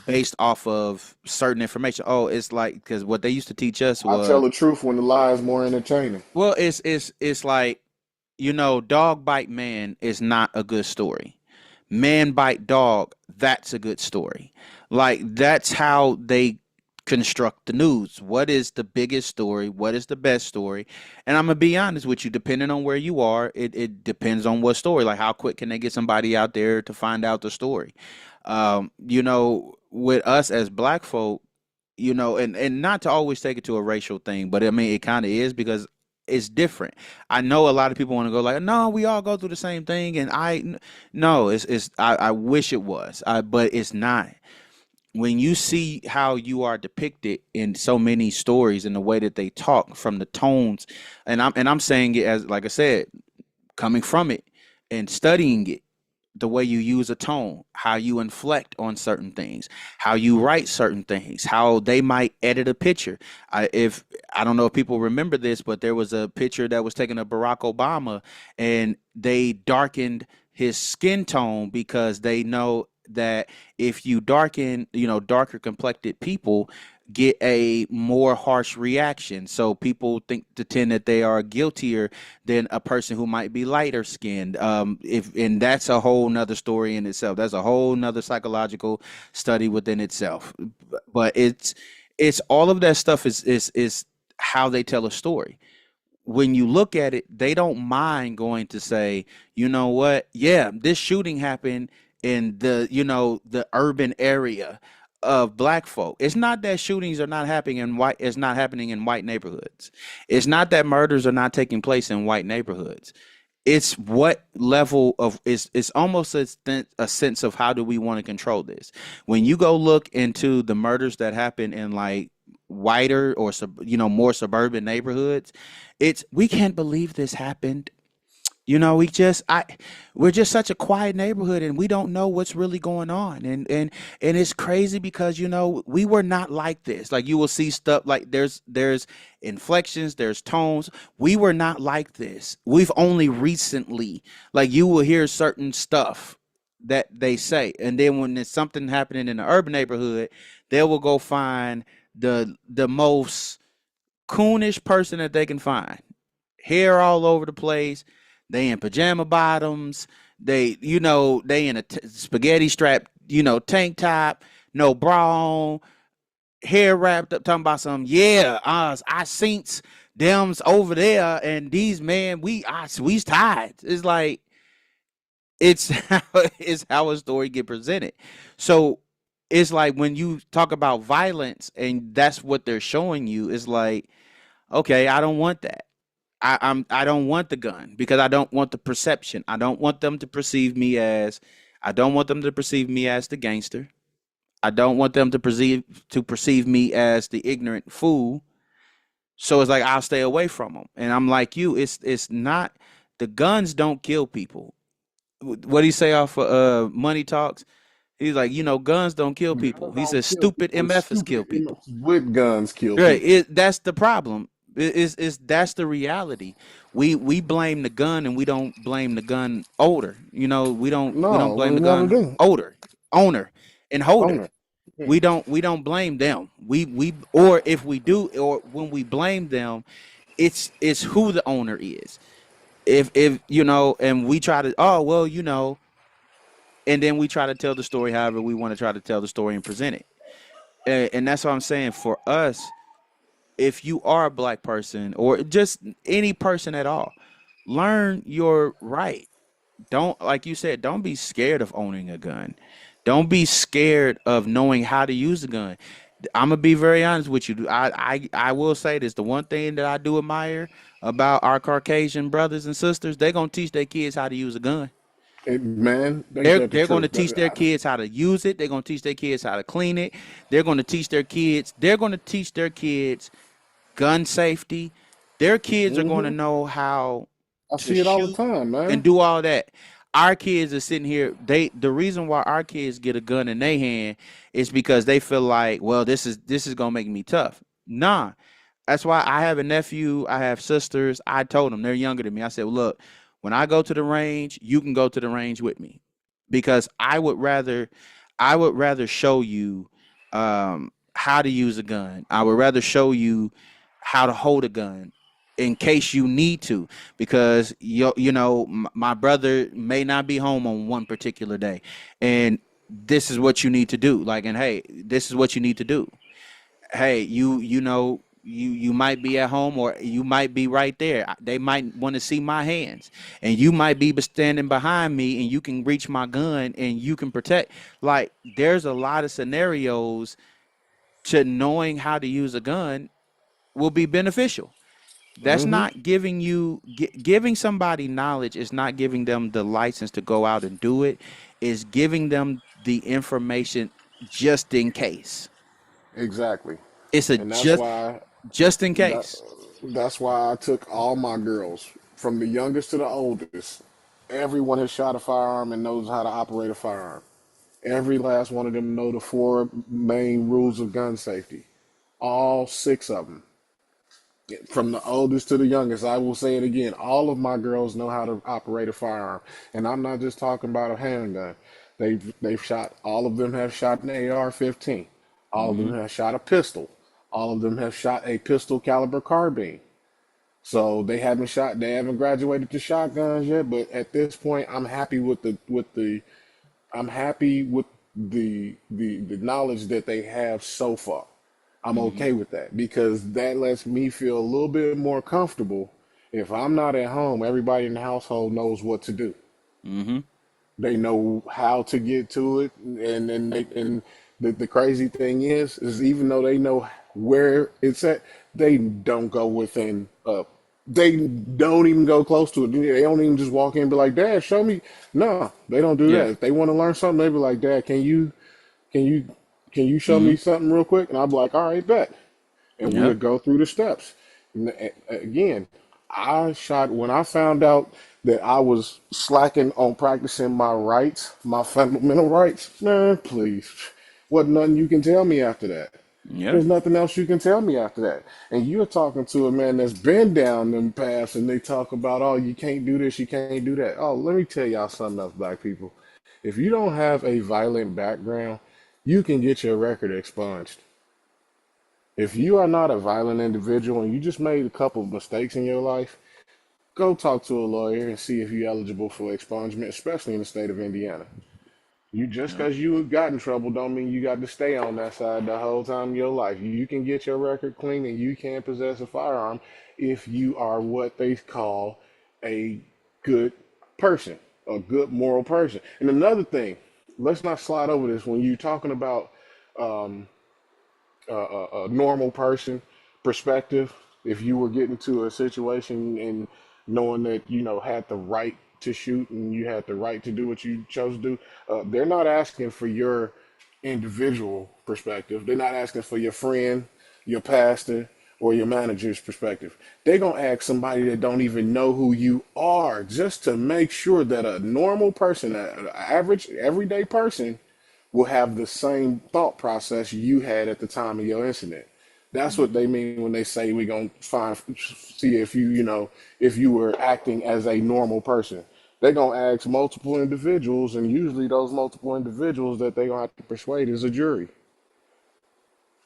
based off of certain information. Oh, it's like because what they used to teach us I tell was the truth when the lie is more entertaining. well, it's like dog bite man is not a good story. Man bite dog, that's a good story. Like that's how they construct the news. What is the biggest story? What is the best story? And I'm gonna be honest with you, depending on where you are, it depends on what story. Like how quick can they get somebody out there to find out the story? With us as black folk, and not to always take it to a racial thing, but I mean it kind of is because it's different. I know a lot of people want to go like, no, we all go through the same thing, and no, it's I wish it was, but it's not. when you see how you are depicted in so many stories and the way that they talk from the tones, and I'm saying it as like I said, coming from it and studying it, the way you use a tone, how you inflect on certain things, how you write certain things, how they might edit a picture. If I don't know if people remember this, but there was a picture that was taken of Barack Obama, and they darkened his skin tone because they know that if you darken, darker complected people get a more harsh reaction. So people think to tend that they are guiltier than a person who might be lighter skinned. If and that's a whole nother story in itself. That's a whole nother psychological study within itself. But it's all of that stuff is how they tell a story. When you look at it, they don't mind going to say, you know what? Yeah, this shooting happened in the urban area of black folk. It's not that shootings are not happening in white. It's not happening in white neighborhoods. It's not that murders are not taking place in white neighborhoods. It's what level of it's almost a sense of how do we want to control this. When you go look into the murders that happen in like whiter or more suburban neighborhoods, it's we can't believe this happened. We're just such a quiet neighborhood, and we don't know what's really going on. And it's crazy because we were not like this. Like, you will see stuff like there's inflections, there's tones. We were not like this. We've only recently, like, you will hear certain stuff that they say, and then when there's something happening in the urban neighborhood, they will go find the most coonish person that they can find, hair all over the place. They in pajama bottoms. They in a spaghetti strap, tank top, no bra on, hair wrapped up, talking about some. Yeah, I seen them's over there, and these man, we's tied. It's like it's how a story get presented. So it's like when you talk about violence, and that's what they're showing you. It's like, okay, I don't want that. I don't want the gun because I don't want the perception. I don't want them to perceive me as the gangster. I don't want them to perceive me as the ignorant fool. So it's like I'll stay away from them. And I'm like you. It's not, the guns don't kill people. What do you say off of Money Talks? He's like, guns don't kill people. Guns He don't says kill stupid people. MFs Stupid kill people. with guns kill Right. people. That's the problem. Is that's the reality. We blame the gun, and we don't blame the gun older. We don't No, blame we the never gun do. older, owner, and holder. Owner. Yeah. We don't blame them. We or if we do, or when we blame them, it's who the owner is. If and we try to, oh well, and then we try to tell the story however we want to try to tell the story and present it. And that's what I'm saying. For us, if you are a black person or just any person at all, learn your right. Don't, like you said, don't be scared of owning a gun. Don't be scared of knowing how to use a gun. I'm gonna be very honest with you. I will say this: the one thing that I do admire about our Caucasian brothers and sisters, they're gonna teach their kids how to use a gun. Man, ain't They're that the they're going to truth? teach their kids how to use it. They're going to teach their kids how to clean it. They're going to teach their kids. They're going to teach their kids gun safety. Their kids are going to Hmm. know how I to see it all the shoot time, and man. do all that. Our kids are sitting here. The reason why our kids get a gun in their hand is because they feel like, well, this is gonna make me tough. Nah, that's why I have a nephew. I have sisters. I told them, they're younger than me. I said, well, look, when I go to the range, you can go to the range with me because I would rather show you how to use a gun. I would rather show you how to hold a gun in case you need to, because my brother may not be home on one particular day, and this is what you need to do. Like, and hey, this is what you need to do. Hey, you might be at home, or you might be right there. They might want to see my hands, and you might be standing behind me, and you can reach my gun, and you can protect. Like, there's a lot of scenarios to knowing how to use a gun will be beneficial. That's Hmm. not giving somebody knowledge is not giving them the license to go out and do it. Is giving them the information just in case. Exactly. It's a And that's just why just in that case. that's why I took all my girls from the youngest to the oldest. Everyone has shot a firearm and knows how to operate a firearm. Every last one of them know the four main rules of gun safety. All six of them, from the oldest to the youngest. I will say it again. All of my girls know how to operate a firearm, and I'm not just talking about a handgun. They've shot. All of them have shot an AR-15. All of them Hmm. have shot a pistol. All of them have shot a pistol caliber carbine. So they haven't shot. They haven't graduated to shotguns yet. But at this point, I'm happy with the I'm happy with the knowledge that they have so far. I'm Hmm. okay with that because that lets me feel a little bit more comfortable. If I'm not at home, everybody in the household knows what to do. Hmm. They know how to get to it, and the crazy thing is even though they know where it's at, they don't go within. They don't even go close to it. They don't even just walk in and be like, "Dad, show me." No, they don't do that. Yeah. If they want to learn something, they be like, "Dad, can you can you show Hmm. me something real quick?" And I'll be like, "All right, bet." And we'll Yep. go through the steps. And again, I shot when I found out that I was slacking on practicing my rights, my fundamental rights. Man, please, what nothing you can tell me after that. Yep. There's nothing else you can tell me after that. And you're talking to a man that's been down them paths, and they talk about, oh, you can't do this, you can't do that. Oh, let me tell y'all something else, black people. If you don't have a violent background, you can get your record expunged. If you are not a violent individual and you just made a couple of mistakes in your life, go talk to a lawyer and see if you're eligible for expungement, especially in the state of Indiana. You just Yep. because you got in trouble don't mean you got to stay on that side the whole time of your life. You can get your record clean and you can possess a firearm if you are what they call a good person, a good moral person. And another thing, let's not slide over this when you're talking about um, a normal person perspective, if you were getting to a situation and knowing that had the right to shoot and you had the right to do what you chose to do, they're not asking for your individual perspective. They're not asking for your friend, your pastor, or your manager's perspective. They're gonna ask somebody that don't even know who you are just to make sure that a normal person, an average everyday person, will have the same thought process you had at the time of your incident. That's what they Hmm. mean when they say we're gonna see if if you were acting as a normal person. They're gonna ask multiple individuals, and usually those multiple individuals that they're gonna have to persuade is a jury.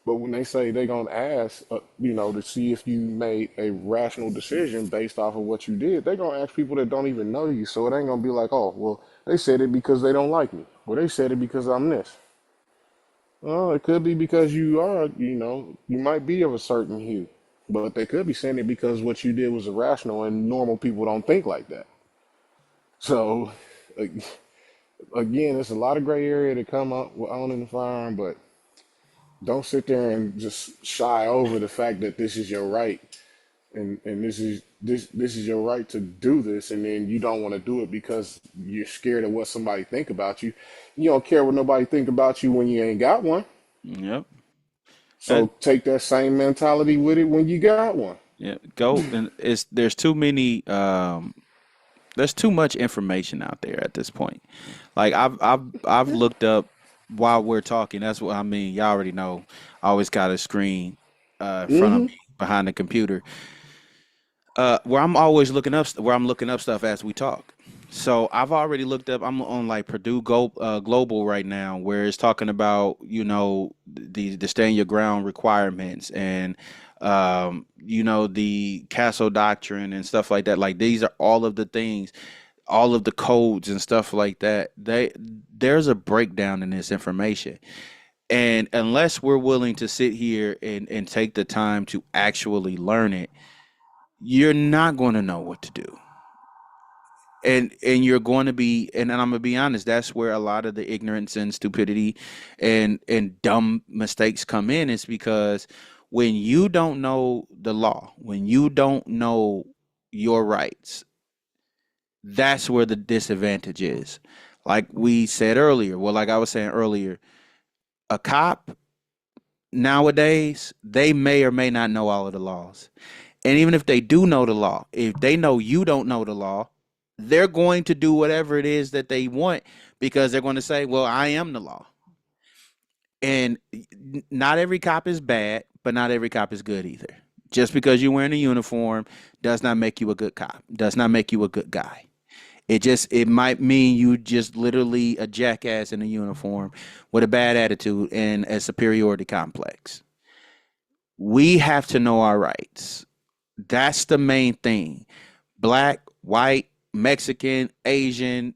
But when they say they're gonna ask, to see if you made a rational decision based off of what you did, they're gonna ask people that don't even know you. So it ain't gonna be like, oh, well, they said it because they don't like me, or they said it because I'm this. Well, it could be because you are, you might be of a certain hue, but they could be saying it because what you did was irrational and normal people don't think like that. So, a- again, it's a lot of gray area to come up with owning a firearm, but don't sit there and just shy over the fact that this is your right and this is your right to do this, and then you don't want to do it because you're scared of what somebody think about you. You don't care what nobody think about you when you ain't got one. Yep. And So take that same mentality with it when you got one. yeah, go and it's there's too much information out there at this point. Like I've looked up while we're talking. That's what I mean. Y'all already know. I always got a screen in front of Hmm. me behind the computer. Where I'm always looking up where I'm looking up stuff as we talk. So I've already looked up. I'm on like Global right now, where it's talking about the stand your ground requirements and the Castle Doctrine and stuff like that. Like these are all of the things, all of the codes and stuff like that. There's a breakdown in this information, and unless we're willing to sit here and take the time to actually learn it, you're not going to know what to do. And you're going to be, and I'm gonna be honest, that's where a lot of the ignorance and stupidity and dumb mistakes come in, is because when you don't know the law, when you don't know your rights, that's where the disadvantage is. Like we said earlier, well, like I was saying earlier, A cop nowadays, they may or may not know all of the laws. And even if they do know the law, if they know you don't know the law, they're going to do whatever it is that they want because they're going to say, well, I am the law. And not every cop is bad, but not every cop is good either. Just because you're wearing a uniform does not make you a good cop, does not make you a good guy. It might mean you just literally a jackass in a uniform with a bad attitude and a superiority complex. We have to know our rights. That's the main thing. Black, white, Mexican, Asian,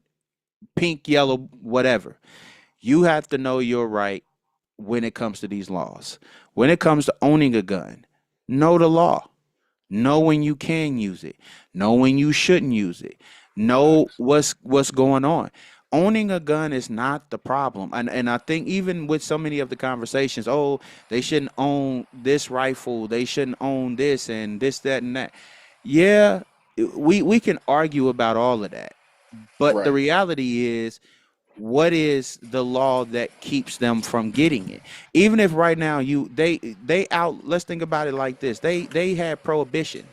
pink, yellow, whatever. You have to know your right when it comes to these laws. When it comes to owning a gun, know the law. Know when you can use it. Know when you shouldn't use it. Know Facts. what's going on. Owning a gun is not the problem. And I think even with so many of the conversations, oh, they shouldn't own this rifle, they shouldn't own this and this, that, and that. Yeah, we can argue about all of that. But the Right. reality is, what is the law that keeps them from getting it? Even if right now they out, let's think about it like this. They had prohibition.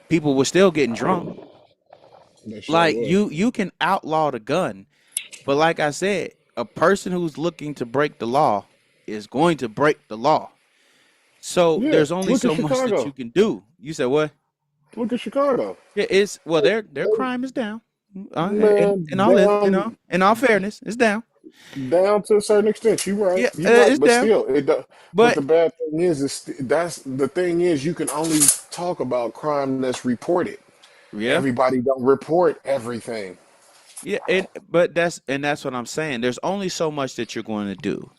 People were still getting drunk. They sure Like was. you can outlaw the gun, but like I said, a person who's looking to break the law is going to break the law. So Yeah. there's only Look at so much that you Chicago. can do. You said what? Look at Chicago. Yeah, it's well, their They- crime is down. In Man, all this, down in all fairness, it's down. down to a certain extent. You right. Yeah, You right. it's But down. still, it. But But the bad thing is that's the thing is you can only talk about crime that's reported. yeah, Everybody don't report everything. yeah, and but that's what I'm saying. There's only so much that you're going to do.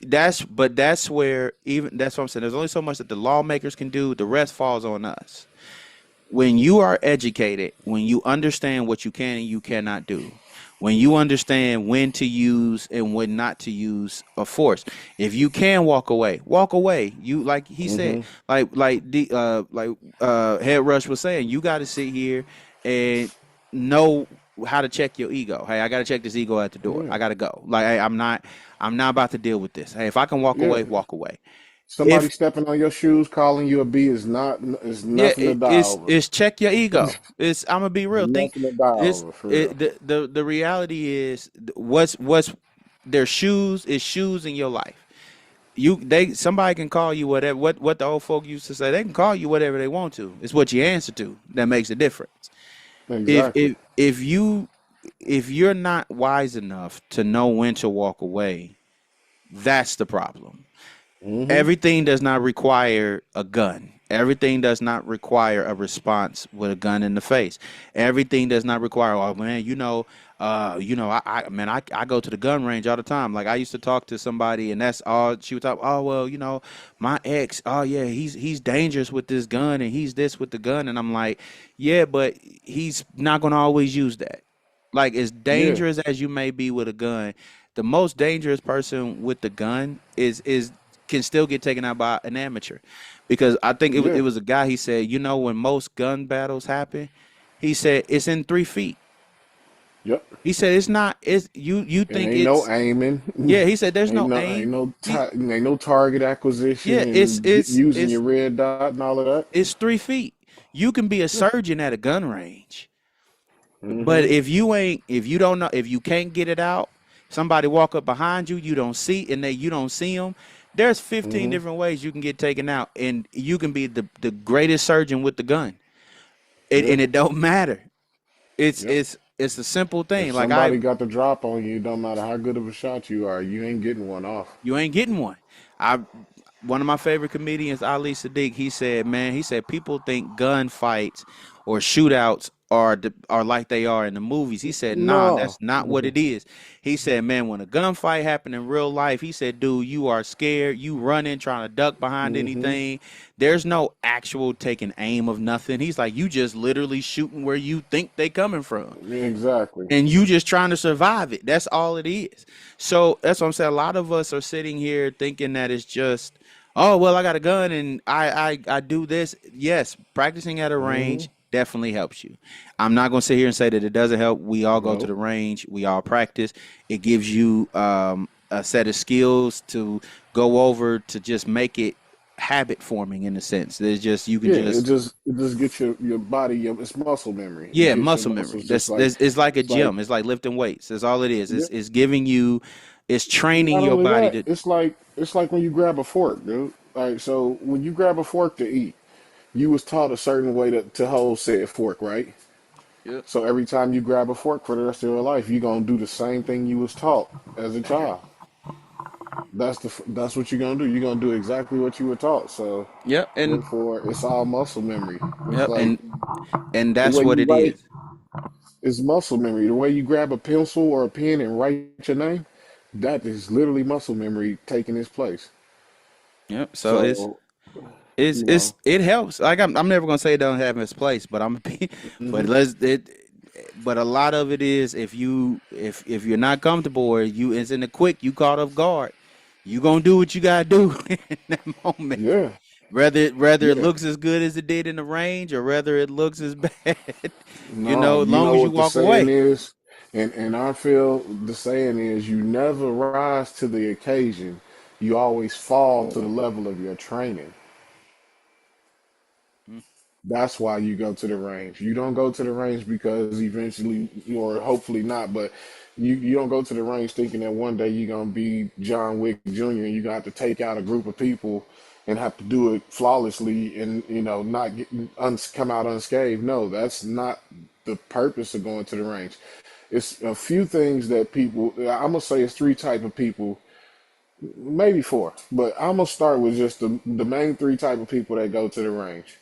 That's where even that's what I'm saying. There's only so much that the lawmakers can do. The rest falls on us. When you are educated, when you understand what you can and you cannot do, when you understand when to use and when not to use a force, if you can walk away, walk away. You like he said, Hmm. Head Rush was saying, you got to sit here and know how to check your ego. Hey, I got to check this ego at the door. Yeah. I got to go. Like, hey, I'm not about to deal with this. Hey, if I can walk Yeah. away, walk away. Somebody If stepping on your shoes, calling you a B is Yeah, nothing to die over. it's check your ego. It's I'm gonna be real. Think Nothing to die it's over, for real. the reality is what's their shoes is shoes in your life. Somebody can call you whatever what the old folk used to say. They can call you whatever they want to. It's what you answer to that makes a difference. If Exactly. if if you if you're not wise enough to know when to walk away, that's the problem. Hmm. Everything does not require a gun. Everything does not require a response with a gun in the face. Everything does not require, oh man, I go to the gun range all the time. Like I used to talk to somebody and that's all she would talk, oh well, my ex, oh yeah, he's dangerous with this gun and he's this with the gun. And I'm like, yeah, but he's not gonna always use that. Like as Yeah. dangerous as you may be with a gun, the most dangerous person with the gun is can still get taken out by an amateur, because I think it Yeah. was a guy. He said, when most gun battles happen, he said it's in 3 feet. Yep. He said it's not. It's you And think ain't no it's aiming. yeah. He said there's ain't no no ain't aim. no He ain't no target acquisition yeah. and using your red dot and all of that. It's 3 feet. You can be a Yeah. surgeon at a gun range. But Hmm. if you don't know, if you can't get it out, somebody walk up behind you, you don't see, and you don't see them. There's 15 Hmm. different ways you can get taken out, and you can be the greatest surgeon with the gun, Yeah. and it don't matter. Yep. It's a simple If thing. Like somebody got the drop on you, it don't matter how good of a shot you are, you ain't getting one off. you ain't getting one. I One of my favorite comedians, Ali Sadiq, he said, man, he said people think gunfights or shootouts are like they are in the movies. He said, nah, No. that's not what it is. He said, man, when a gunfight happened in real life, he said, dude, you are scared, you running, trying to duck behind Hmm. anything. There's no actual taking aim of nothing. He's like, you just literally shooting where you think they coming from, Exactly. and you just trying to survive it. That's all it is. So that's what I'm saying. A lot of us are sitting here thinking that it's just, oh well, I got a gun and I do this. Yes, practicing at a Hmm. range definitely helps you. I'm not gonna sit here and say that it doesn't help. We all go to No. the range. We all practice. It gives you a set of skills to go over to just make it habit forming in a sense. There's just you can Yeah, just it just gets your body it's muscle memory. It yeah, gets your muscle memory. muscles just That's like it's like a it's like gym. It's like lifting weights. That's all it is. yeah. It's giving you, it's training Not your only body that, to. it's like when you grab a fork, dude. Like so when you grab a fork to eat, you was taught a certain way to hold said fork, right? Yep. So every time you grab a fork for the rest of your life, you're gonna do the same thing you was taught as a child. That's what you're gonna do. You're gonna do exactly what you were taught. So Yep. And therefore, it's all muscle memory. It's yep. like And the that's way what you it write is. is muscle memory. The way you grab a pencil or a pen and write your name, that is literally muscle memory taking its place. Yep. So So you it's know, it helps. Like I'm never gonna say it don't have its place, but but hmm let's it. But a lot of it is if you're not comfortable or you it's in the quick, you caught off guard, you gonna do what you gotta do in that moment. yeah, Whether it yeah. looks as good as it did in the range or whether it looks as bad, No, as you long know as you what the walk saying away. is, and I feel the saying is, you never rise to the occasion. You always fall to the level of your training. Mm. That's why you go to the range. You don't go to the range because eventually, or hopefully not, but you don't go to the range thinking that one day you're gonna be John Wick Jr. and you're gonna have to take out a group of people and have to do it flawlessly and not come out unscathed. No, that's not the purpose of going to the range. It's a few things that people. I'm gonna say it's three type of people, maybe four, but I'm gonna start with just the main three type of people that go to the range.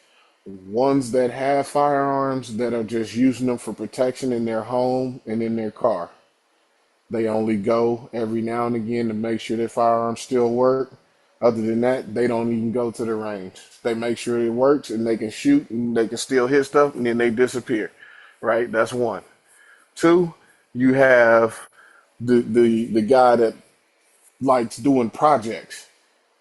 Ones that have firearms that are just using them for protection in their home and in their car. They only go every now and again to make sure their firearms still work. Other than that, they don't even go to the range. They make sure it works and they can shoot and they can still hit stuff and then they disappear. Right? That's one. Two, you have the guy that likes doing projects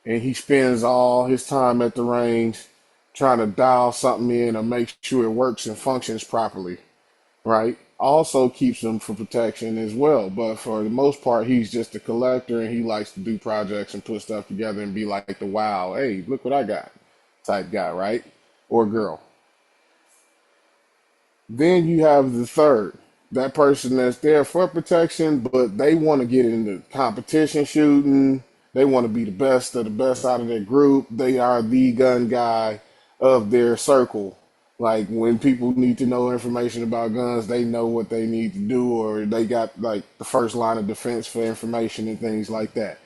and he spends all his time at the range trying to dial something in or make sure it works and functions properly, right? Also keeps him for protection as well. But for the most part, he's just a collector and he likes to do projects and put stuff together and be like the wow, hey, look what I got type guy, right? Or girl. Then you have the third, that person that's there for protection, but they want to get into competition shooting. They want to be the best of the best out of their group. They are the gun guy of their circle. Like when people need to know information about guns, they know what they need to do, or they got like the first line of defense for information and things like that.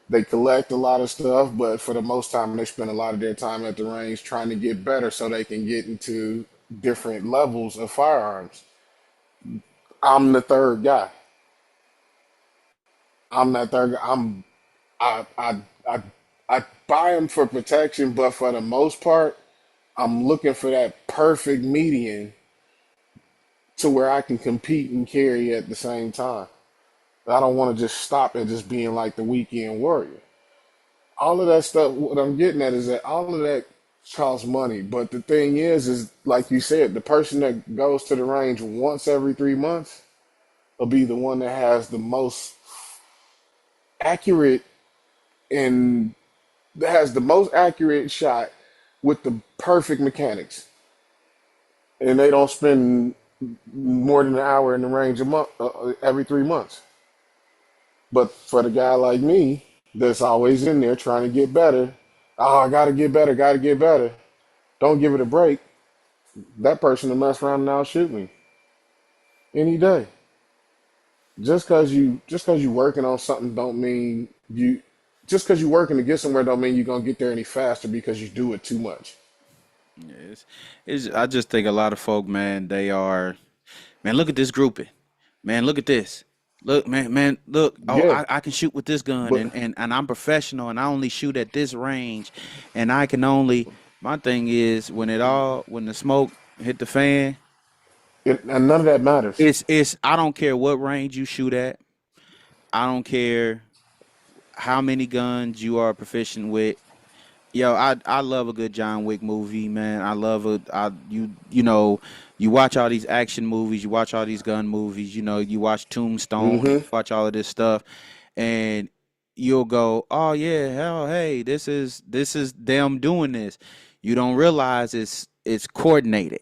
They collect a lot of stuff, but for the most time, they spend a lot of their time at the range trying to get better so they can get into different levels of firearms. I'm the third guy. I'm that third guy. I I I I buy them for protection, but for the most part, I'm looking for that perfect median to where I can compete and carry at the same time. I don't want to just stop at just being like the weekend warrior. All of that stuff, what I'm getting at is that all of that costs money. But the thing is like you said, the person that goes to the range once every 3 months will be the one that has the most accurate and that has the most accurate shot with the perfect mechanics. And they don't spend more than an hour in the range a month every 3 months. But for the guy like me, that's always in there trying to get better, oh, I gotta get better, gotta get better. Don't give it a break. That person will mess around and outshoot me any day. Just cause you working on something don't mean you. Just cause you working to get somewhere don't mean you're gonna get there any faster because you do it too much. Yeah, I just think a lot of folk, man, they are, man, look at this grouping. Man, look at this. Look, look. Oh, Yeah, I can shoot with this gun, but and I'm professional, and I only shoot at this range, and I can only. My thing is when the smoke hit the fan, and none of that matters. it's I don't care what range you shoot at. I don't care how many guns you are proficient with. Yo, I love a good John Wick movie, man. I love it. You watch all these action movies, you watch all these gun movies. You watch Tombstone, you Hmm. watch all of this stuff, and you'll go, oh yeah, hell, hey, this is them doing this. You don't realize it's coordinated.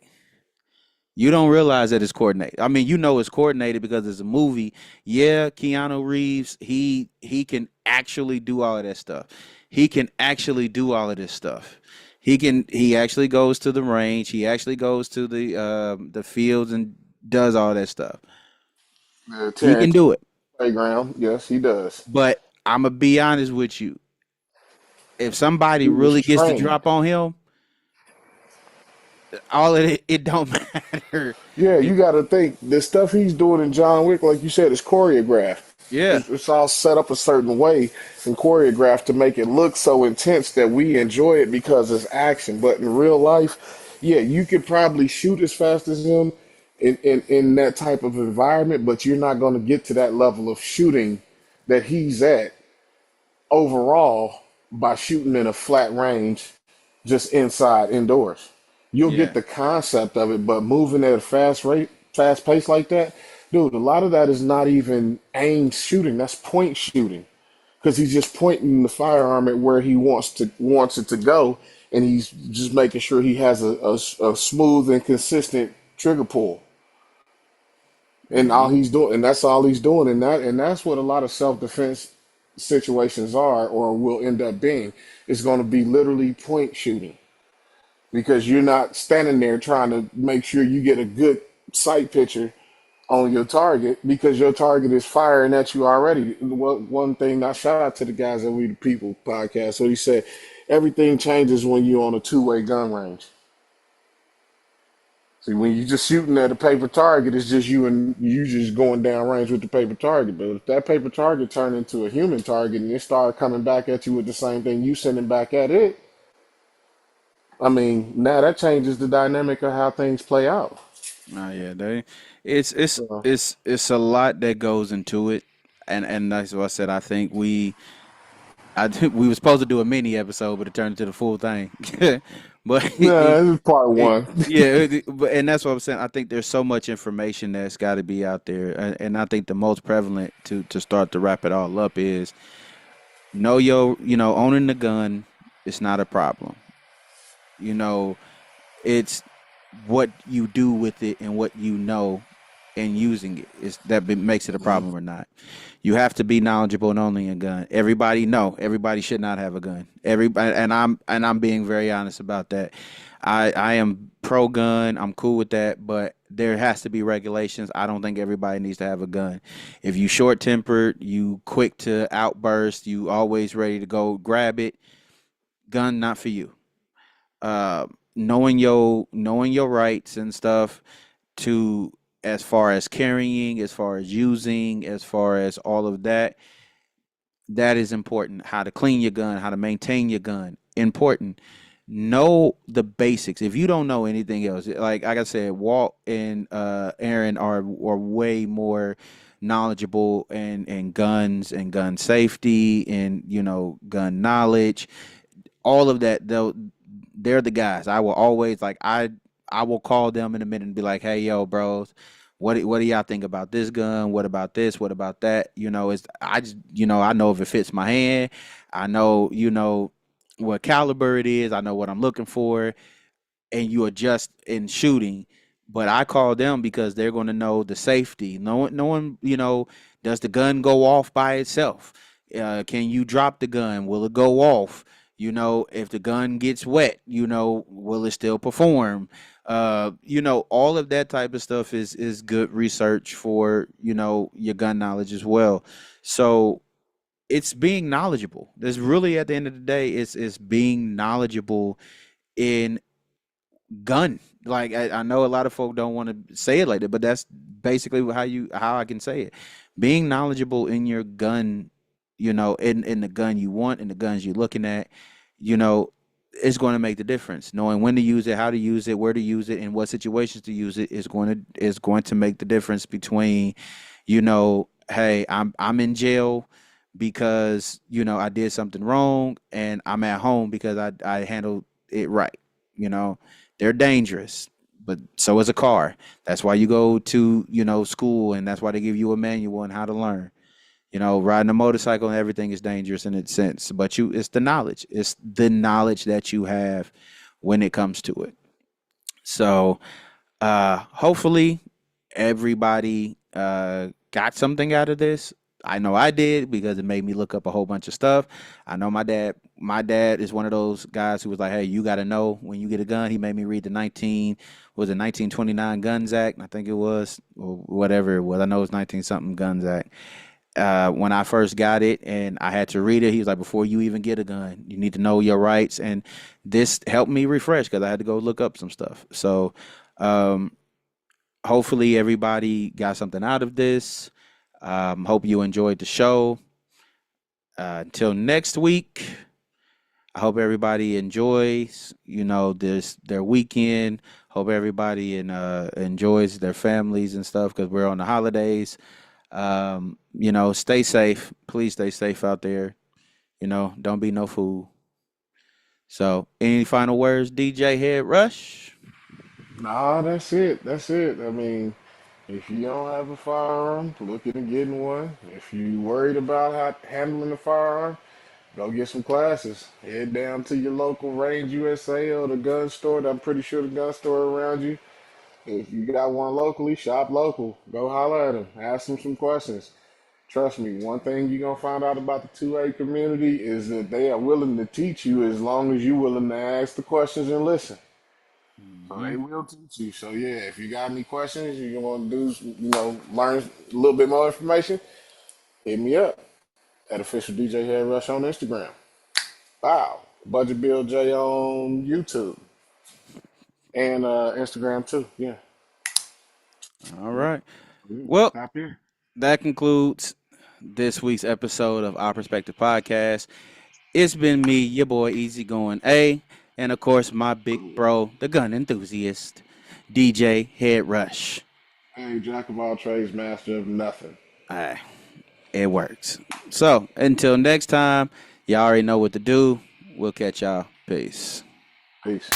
You don't realize that it's coordinated. I mean, you know it's coordinated because it's a movie. Yeah, Keanu Reeves, he can actually do all of that stuff. He can actually do all of this stuff. He actually goes to the range. He actually goes to the fields and does all that stuff. The He can Terrence do it. playground, yes, he does. But I'm gonna be honest with you. If somebody He was really gets the trained. drop on him, all of it don't matter. Yeah, You, you got to think the stuff he's doing in John Wick, like you said, is choreographed. yeah. It's all set up a certain way and choreographed to make it look so intense that we enjoy it because it's action. But in real life, yeah, you could probably shoot as fast as him in that type of environment, but you're not going to get to that level of shooting that he's at overall by shooting in a flat range just inside indoors. You'll get Yeah. the concept of it, but moving at a fast rate, fast pace like that, dude, a lot of that is not even aimed shooting. That's point shooting because he's just pointing the firearm at where he wants it to go, and he's just making sure he has a smooth and consistent trigger pull. And all Hmm. he's doing, and that's all he's doing, and that's what a lot of self defense situations are, or will end up being. It's going to be literally point shooting because you're not standing there trying to make sure you get a good sight picture on your target because your target is firing at you already. One thing, I shout out to the guys at We the People podcast. So he said everything changes when you're on a two-way gun range. See, when you just shooting at a paper target, it's just you just going down range with the paper target. But if that paper target turned into a human target and it started coming back at you with the same thing you sending back at it, I mean, now that changes the dynamic of how things play out. Oh yeah, they it's it's So, it's it's a lot that goes into it, and that's what I said. I think we were supposed to do a mini episode, but it turned into the full thing. But nah, this is part it, one. yeah, but and that's what I'm saying. I think there's so much information that's got to be out there, and I think the most prevalent to start to wrap it all up is know your, owning the gun is not a problem. You know, it's what you do with it and what you know and using it is that makes it a problem or not. You have to be knowledgeable and owning a gun. Everybody should not have a gun. Everybody, and I'm being very honest about that. I am pro gun. I'm cool with that, but there has to be regulations. I don't think everybody needs to have a gun. If you short tempered, you quick to outburst, you always ready to go grab it, gun not for you. Knowing your rights and stuff to as far as carrying, as far as using, as far as all of that, that is important. How to clean your gun, how to maintain your gun, important. Know the basics. If you don't know anything else, like I said, Walt and Aaron are way more knowledgeable and guns and gun safety and gun knowledge, all of that. They're the guys. I will always I will call them in a minute and be like, "Hey, yo, bros, what do y'all think about this gun? What about this? What about that?" It's I just I know if it fits my hand. I know what caliber it is. I know what I'm looking for, and you adjust in shooting. But I call them because they're going to know the safety. Knowing, does the gun go off by itself? Can you drop the gun? Will it go off? If the gun gets wet, will it still perform? All of that type of stuff is good research for, your gun knowledge as well. So it's being knowledgeable. There's really at the end of the day, it's being knowledgeable in gun. Like I know a lot of folk don't want to say it like that, but that's basically how I can say it. Being knowledgeable in your gun, in the gun you want and the guns you're looking at, you know, is going to make the difference. Knowing when to use it, how to use it, where to use it, and what situations to use it is going to make the difference between, hey, I'm in jail because I did something wrong, and I'm at home because I handled it right. You know, they're dangerous, but so is a car. That's why you go to school, and that's why they give you a manual on how to learn. You know, riding a motorcycle and everything is dangerous in its sense, but it's the knowledge. It's the knowledge that you have when it comes to it. So, hopefully everybody got something out of this. I know I did because it made me look up a whole bunch of stuff. I know my dad is one of those guys who was like, "Hey, you got to know when you get a gun." He made me read the 1929 Guns Act, I think it was, or whatever it was. I know it was 19 something Guns Act. When I first got it and I had to read it, he was like, "Before you even get a gun, you need to know your rights." And this helped me refresh because I had to go look up some stuff. So, um, hopefully everybody got something out of this. Hope you enjoyed the show. Until next week, I hope everybody enjoys, this their weekend. Hope everybody enjoys their families and stuff because we're on the holidays. Stay safe. Please stay safe out there. Don't be no fool. So, any final words, DJ Head Rush? Nah, that's it. That's it. I mean, if you don't have a firearm, look into getting one. If you worried about handling a firearm, go get some classes. Head down to your local Range USA or the gun store. I'm pretty sure the gun store around you. If you got one locally, shop local. Go holler at them. Ask them some questions. Trust me, one thing you're going to find out about the 2A community is that they are willing to teach you as long as you're willing to ask the questions and listen. So Hmm. they will teach you. So yeah, if you got any questions, you want to do, learn a little bit more information, hit me up at official DJ Head Rush on Instagram. Wow. Budget Bill J on YouTube and Instagram too. Yeah. All Yeah. right. Yeah. Well, Stop here. that concludes this week's episode of Our Perspective Podcast. It's been me, your boy Easy Going A, and of course my big bro, the gun enthusiast, DJ Head Rush. Hey, jack of all trades, master of nothing. Aye, it works. So until next time, y'all already know what to do. We'll catch y'all. Peace. Peace.